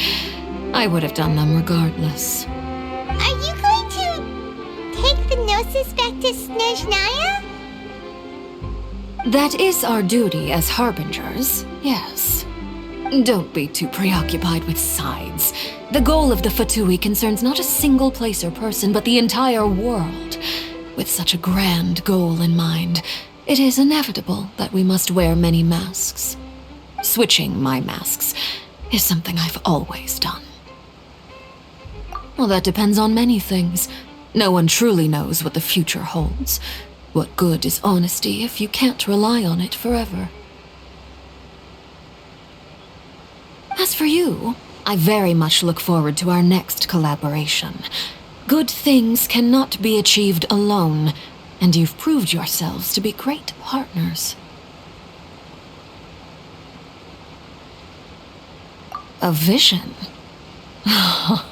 I would have done them regardless. Are you going to take the gnosis back to Snezhnaya? That is our duty as harbingers, yes. Don't be too preoccupied with sides. The goal of the Fatui concerns not a single place or person, but the entire world. With such a grand goal in mind, it is inevitable that we must wear many masks. Switching my masks is something I've always done. Well, that depends on many things. No one truly knows what the future holds. What good is honesty if you can't rely on it forever? As for you, I very much look forward to our next collaboration. Good things cannot be achieved alone, and you've proved yourselves to be great partners. A vision? All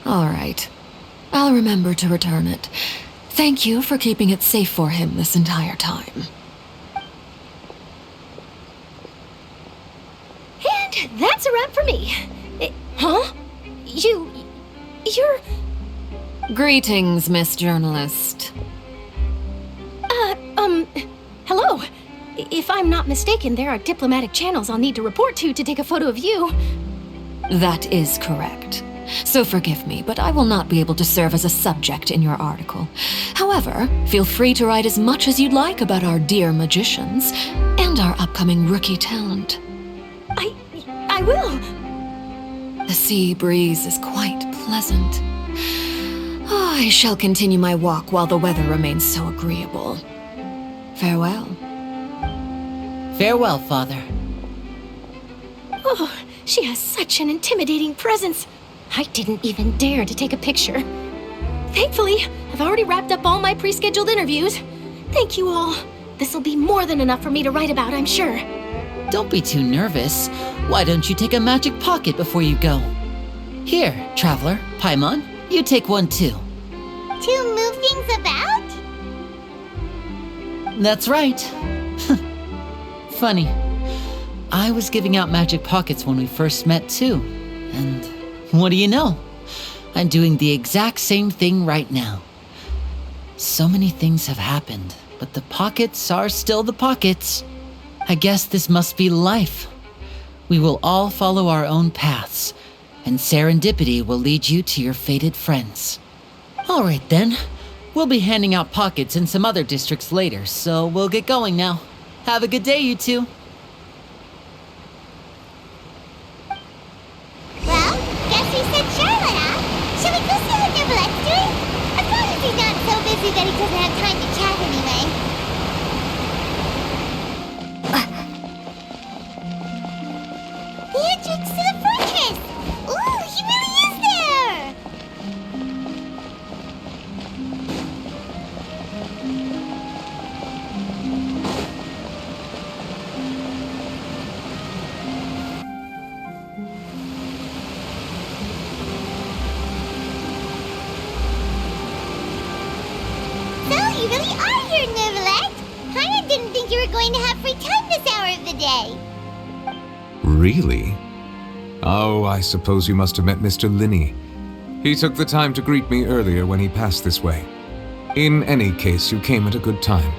right. I'll remember to return it. Thank you for keeping it safe for him this entire time. And that's a wrap for me. Huh? You're... Greetings, Miss Journalist. Hello. If I'm not mistaken, there are diplomatic channels I'll need to report to take a photo of you. That is correct. So forgive me, but I will not be able to serve as a subject in your article. However, feel free to write as much as you'd like about our dear magicians and our upcoming rookie talent. I will. The sea breeze is quite pleasant. I shall continue my walk while the weather remains so agreeable. Farewell. Farewell, Father. Oh, she has such an intimidating presence. I didn't even dare to take a picture. Thankfully, I've already wrapped up all my pre-scheduled interviews. Thank you all. This'll be more than enough for me to write about, I'm sure. Don't be too nervous. Why don't you take a magic pocket before you go? Here, Traveler, Paimon, you take one too. To move things about? That's right. Funny. I was giving out magic pockets when we first met too. And what do you know? I'm doing the exact same thing right now. So many things have happened, but the pockets are still the pockets. I guess this must be life. We will all follow our own paths, and serendipity will lead you to your fated friends. All right then. We'll be handing out pockets in some other districts later, so we'll get going now. Have a good day, you two. Well, guess we said Charlotte, huh? Shall we go see what Neverlett's doing? As long as he's not so busy that he doesn't have time to chat anyway. The entrance to the fortress! Ooh, he really is there! So, you really are here, Neverlet! I didn't think you were going to have free time this hour of the day. Really? Oh, I suppose you must have met Mr. Linney. He took the time to greet me earlier when he passed this way. In any case, you came at a good time.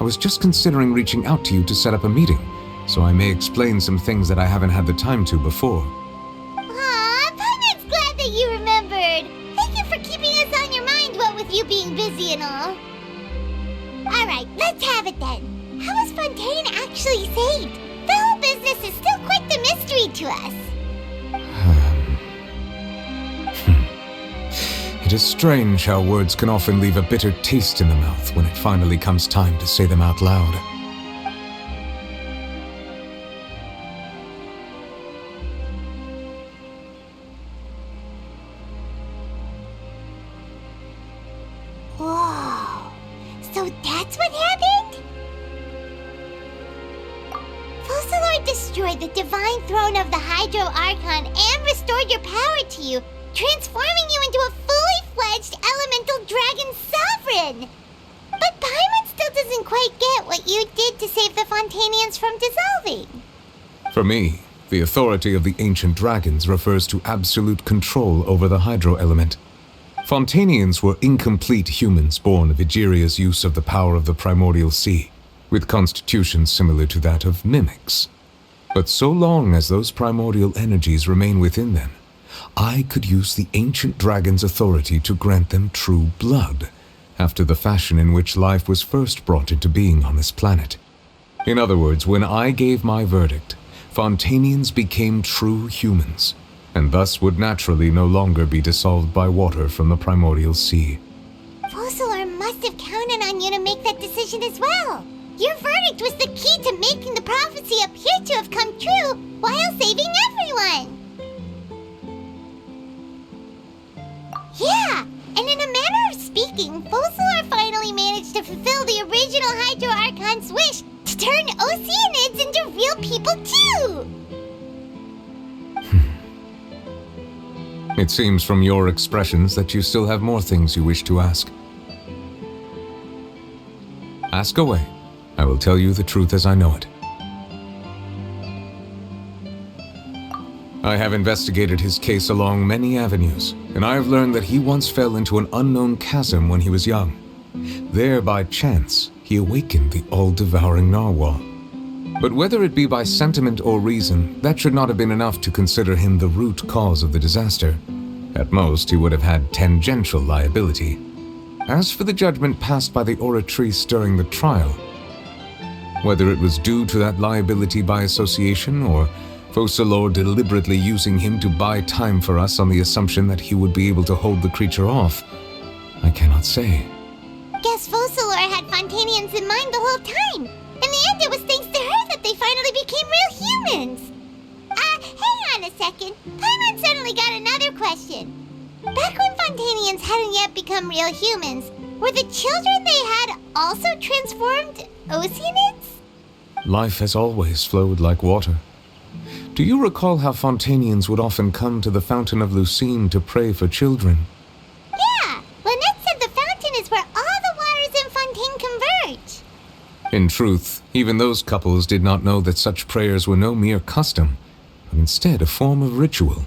I was just considering reaching out to you to set up a meeting, so I may explain some things that I haven't had the time to before. Aw, Paimon's glad that you remembered. Thank you for keeping us on your mind, what with you being busy and all. Alright, let's have it then. How was Fontaine actually saved? The whole business is still quite the mystery to us. It is strange how words can often leave a bitter taste in the mouth when it finally comes time to say them out loud. Whoa. So that's what happened? Fossilord destroyed the divine throne of the Hydro Archon and restored your power to you, transforming you into a fully fledged elemental dragon sovereign. But Paimon still doesn't quite get what you did to save the Fontanians from dissolving. For me, the authority of the ancient dragons refers to absolute control over the hydro element. Fontanians were incomplete humans born of Egeria's use of the power of the primordial sea, with constitutions similar to that of mimics. But so long as those primordial energies remain within them, I could use the ancient dragon's authority to grant them true blood, after the fashion in which life was first brought into being on this planet. In other words, when I gave my verdict, Fontanians became true humans, and thus would naturally no longer be dissolved by water from the primordial sea. Focalor must have counted on you to make that decision as well. Your verdict was the key to making the prophecy appear to have come true while saving everyone. Yeah, and in a manner of speaking, Focalor finally managed to fulfill the original Hydro Archon's wish to turn Oceanids into real people too! It seems from your expressions that you still have more things you wish to ask. Ask away. I will tell you the truth as I know it. I have investigated his case along many avenues, and I have learned that he once fell into an unknown chasm when he was young. There, by chance, he awakened the all-devouring narwhal. But whether it be by sentiment or reason, that should not have been enough to consider him the root cause of the disaster. At most, he would have had tangential liability. As for the judgment passed by the Oratrice during the trial, whether it was due to that liability by association, or Focalor deliberately using him to buy time for us on the assumption that he would be able to hold the creature off, I cannot say. Guess Focalor had Fontanians in mind the whole time. In the end, it was thanks to her that they finally became real humans. Hang on a second. Paimon suddenly got another question. Back when Fontanians hadn't yet become real humans, were the children they had also transformed Oceanids? Life has always flowed like water. Do you recall how Fontanians would often come to the Fountain of Lucine to pray for children? Yeah! Lynette said the fountain is where all the waters in Fontaine converge. In truth, even those couples did not know that such prayers were no mere custom, but instead a form of ritual.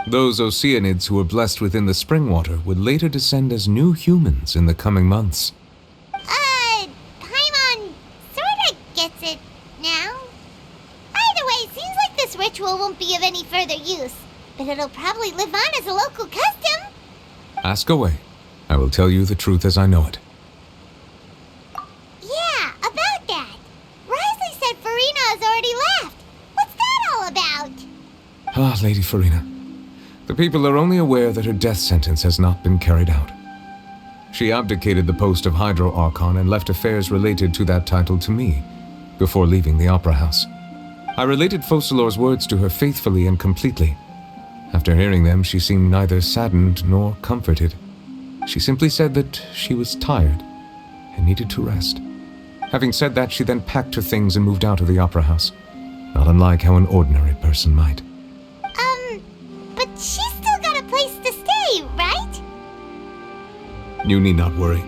Those Oceanids who were blessed within the spring water would later descend as new humans in the coming months. Paimon sorta gets it now. Either way, seems like this ritual won't be of any further use, but it'll probably live on as a local custom. Ask away. I will tell you the truth as I know it. Yeah, about that. Risley said Furina has already left. What's that all about? Ah, Lady Furina. The people are only aware that her death sentence has not been carried out. She abdicated the post of Hydro Archon and left affairs related to that title to me, before leaving the Opera House. I related Focalor's words to her faithfully and completely. After hearing them, she seemed neither saddened nor comforted. She simply said that she was tired and needed to rest. Having said that, she then packed her things and moved out of the Opera House, not unlike how an ordinary person might. But she's still got a place to stay, right? You need not worry.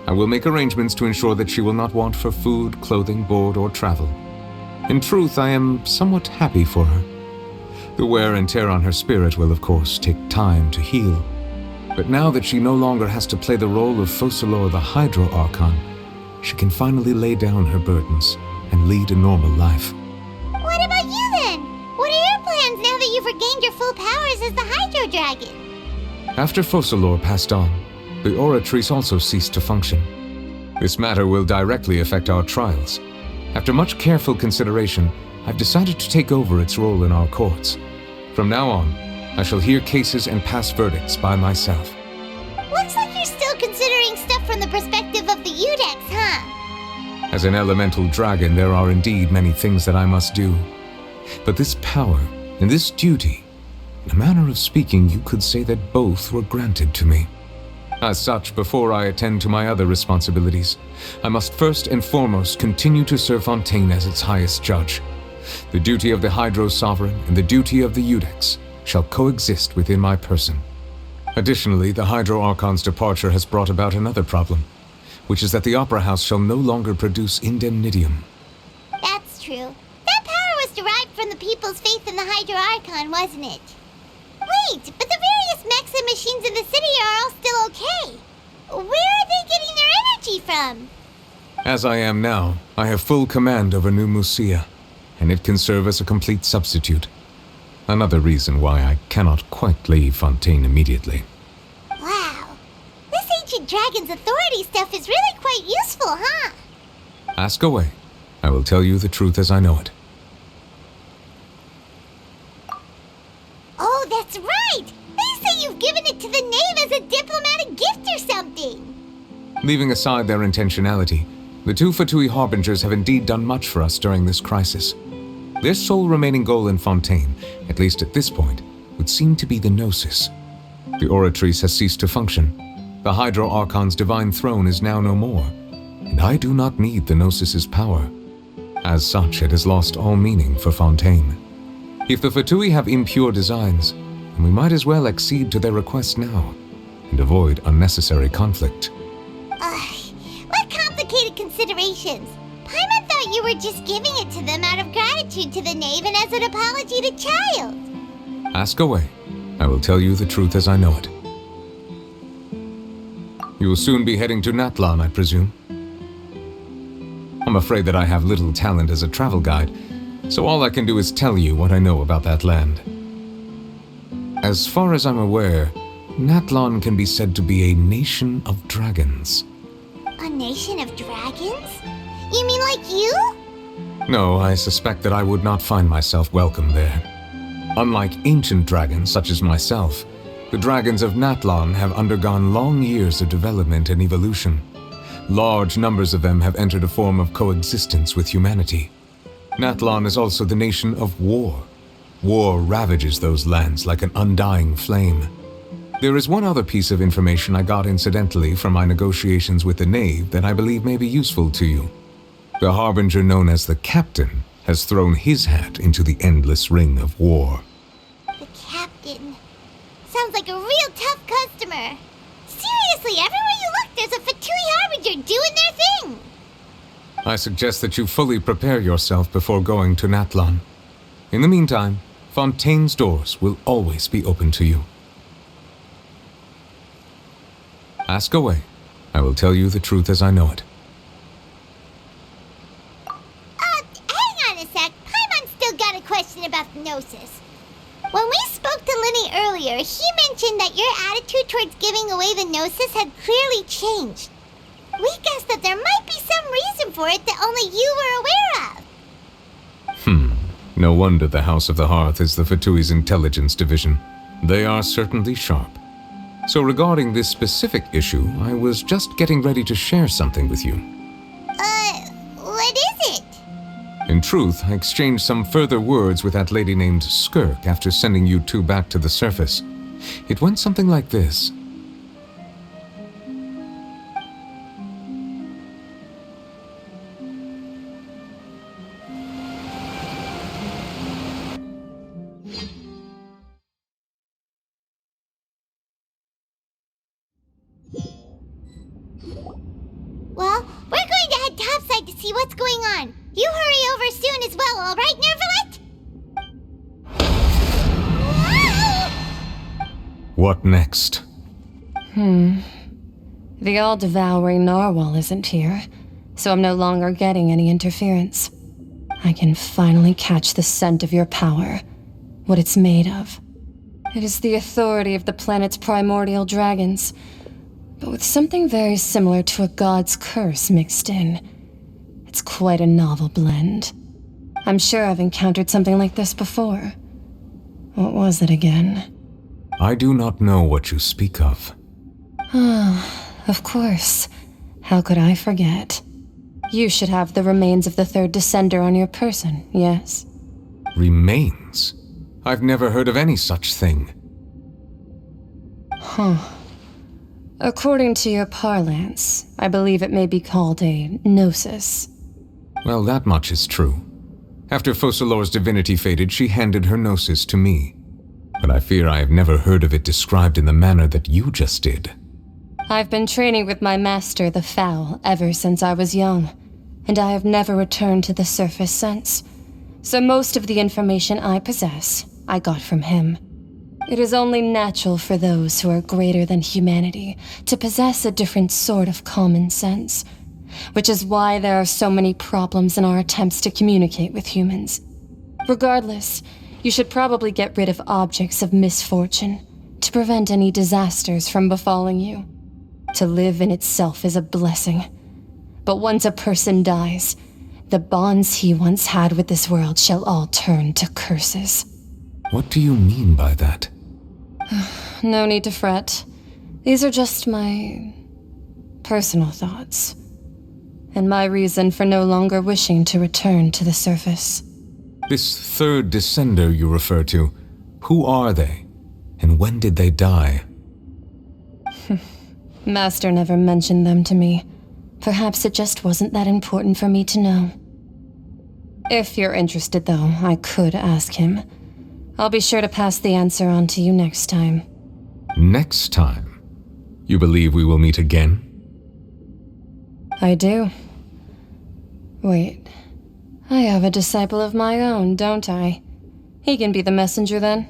I will make arrangements to ensure that she will not want for food, clothing, board, or travel. In truth, I am somewhat happy for her. The wear and tear on her spirit will, of course, take time to heal. But now that she no longer has to play the role of Focalor the Hydro Archon, she can finally lay down her burdens and lead a normal life. What about you then? What are your plans now that you've regained your full powers as the Hydro Dragon? After Focalor passed on, the Oratrice also ceased to function. This matter will directly affect our trials. After much careful consideration, I've decided to take over its role in our courts. From now on, I shall hear cases and pass verdicts by myself. Looks like you're still considering stuff from the perspective of the Udex, huh? As an elemental dragon, there are indeed many things that I must do. But this power and this duty, in a manner of speaking, you could say that both were granted to me. As such, before I attend to my other responsibilities, I must first and foremost continue to serve Fontaine as its highest judge. The duty of the Hydro Sovereign and the duty of the Udex shall coexist within my person. Additionally, the Hydro Archon's departure has brought about another problem, which is that the Opera House shall no longer produce indemnitium. That's true. That power was derived from the people's faith in the Hydro Archon, wasn't it? Wait, but the various mechs and machines in the city are all still okay. Where are they getting their energy from? As I am now, I have full command over New Musia, and it can serve as a complete substitute. Another reason why I cannot quite leave Fontaine immediately. Wow. This ancient dragon's authority stuff is really quite useful, huh? Ask away. I will tell you the truth as I know it. Oh, that's right! They say you've given it to the knave as a diplomatic gift or something! Leaving aside their intentionality, the two Fatui Harbingers have indeed done much for us during this crisis. Their sole remaining goal in Fontaine, at least at this point, would seem to be the Gnosis. The Oratrice has ceased to function. The Hydro Archon's divine throne is now no more, and I do not need the Gnosis's power. As such, it has lost all meaning for Fontaine. If the Fatui have impure designs, then we might as well accede to their request now, and avoid unnecessary conflict. What complicated considerations? Paimon thought you were just giving it to them out of gratitude to the knave and as an apology to Child. Ask away. I will tell you the truth as I know it. You will soon be heading to Natlan, I presume? I'm afraid that I have little talent as a travel guide, so all I can do is tell you what I know about that land. As far as I'm aware, Natlan can be said to be a nation of dragons. A nation of dragons? You mean like you? No, I suspect that I would not find myself welcome there. Unlike ancient dragons such as myself, the dragons of Natlan have undergone long years of development and evolution. Large numbers of them have entered a form of coexistence with humanity. Natlan is also the nation of war. War ravages those lands like an undying flame. There is one other piece of information I got incidentally from my negotiations with the knave that I believe may be useful to you. The Harbinger known as the Captain has thrown his hat into the endless ring of war. The Captain. Sounds like a real tough customer. Seriously, everywhere you look, there's a Fatui Harbinger doing their thing. I suggest that you fully prepare yourself before going to Natlan. In the meantime, Fontaine's doors will always be open to you. Ask away. I will tell you the truth as I know it. Hang on a sec. Paimon's still got a question about the Gnosis. When we spoke to Linny earlier, he mentioned that your attitude towards giving away the Gnosis had clearly changed. We guessed that there might be some reason for it that only you were aware of. No wonder the House of the Hearth is the Fatui's intelligence division. They are certainly sharp. So regarding this specific issue, I was just getting ready to share something with you. What is it? In truth, I exchanged some further words with that lady named Skirk after sending you two back to the surface. It went something like this. Well, we're going to head topside to see what's going on. You hurry over soon as well, all right, Nervalet? What next? The all-devouring narwhal isn't here, so I'm no longer getting any interference. I can finally catch the scent of your power, what it's made of. It is the authority of the planet's primordial dragons, but with something very similar to a god's curse mixed in. It's quite a novel blend. I'm sure I've encountered something like this before. What was it again? I do not know what you speak of. Of course. How could I forget? You should have the remains of the third descender on your person, yes? Remains? I've never heard of any such thing. According to your parlance, I believe it may be called a gnosis. Well, that much is true. After Focalor's divinity faded, she handed her gnosis to me. But I fear I have never heard of it described in the manner that you just did. I've been training with my master, the Foul, ever since I was young, and I have never returned to the surface since. So most of the information I possess, I got from him. It is only natural for those who are greater than humanity to possess a different sort of common sense, which is why there are so many problems in our attempts to communicate with humans. Regardless, You should probably get rid of objects of misfortune to prevent any disasters from befalling you. To live in itself is a blessing. But once a person dies, the bonds he once had with this world shall all turn to curses. What do you mean by that? No need to fret. These are just my personal thoughts, and my reason for no longer wishing to return to the surface. This third descender you refer to, who are they? And when did they die? Master never mentioned them to me. Perhaps it just wasn't that important for me to know. If you're interested, though, I could ask him. I'll be sure to pass the answer on to you next time. Next time? You believe we will meet again? I do. Wait. I have a disciple of my own, don't I? He can be the messenger then.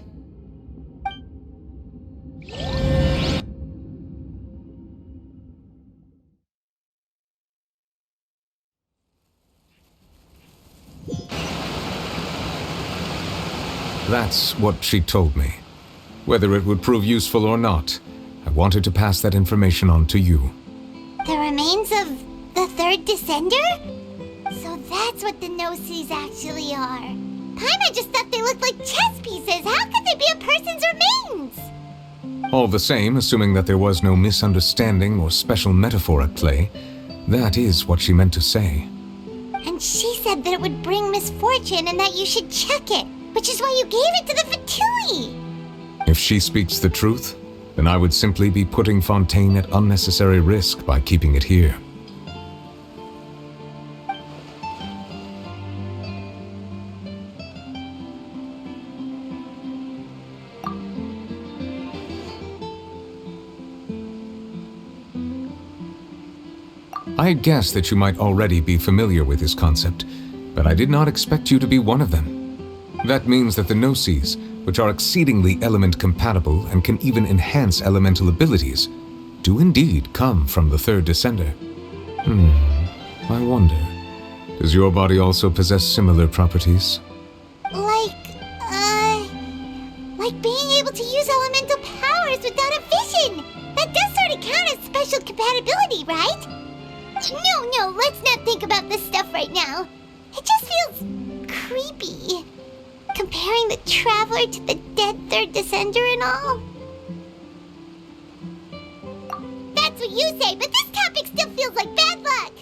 That's what she told me. Whether it would prove useful or not, I wanted to pass that information on to you. The remains of the third descender? So that's what the Gnosis actually are. Paimon just thought they looked like chess pieces. How could they be a person's remains? All the same, assuming that there was no misunderstanding or special metaphor at play, that is what she meant to say. And she said that it would bring misfortune and that you should check it, which is why you gave it to the Fatui. If she speaks the truth, then I would simply be putting Fontaine at unnecessary risk by keeping it here. I guessed that you might already be familiar with this concept, but I did not expect you to be one of them. That means that the Gnosis, which are exceedingly element-compatible and can even enhance elemental abilities, do indeed come from the third descender. I wonder, does your body also possess similar properties? Like being able to use elemental powers without a vision. That does sort of count as special compatibility, right? No, let's not think about this stuff right now. It just feels creepy. Comparing the Traveler to the dead third descender and all. That's what you say, but this topic still feels like bad luck.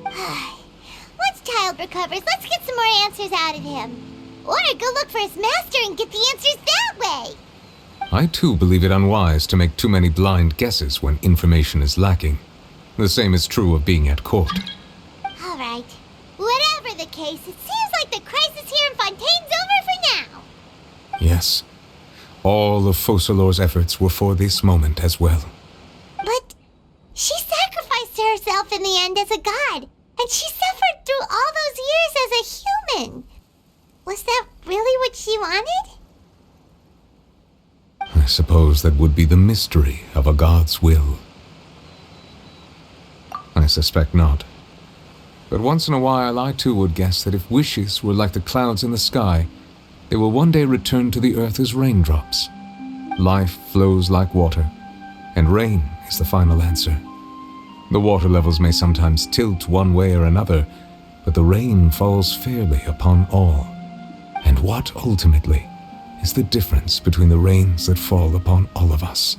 Once Child recovers, let's get some more answers out of him. Or go look for his master and get the answers that way. I too believe it unwise to make too many blind guesses when information is lacking. The same is true of being at court. All right. Whatever the case, it seems like the crisis here in Fontaine's over for now. Yes. All of Focalor's efforts were for this moment as well. But she sacrificed herself in the end as a god, and she suffered through all those years as a human. Was that really what she wanted? I suppose that would be the mystery of a god's will. I suspect not. But once in a while, I too would guess that if wishes were like the clouds in the sky, they will one day return to the earth as raindrops. Life flows like water, and rain is the final answer. The water levels may sometimes tilt one way or another, but the rain falls fairly upon all. And what, ultimately, is the difference between the rains that fall upon all of us?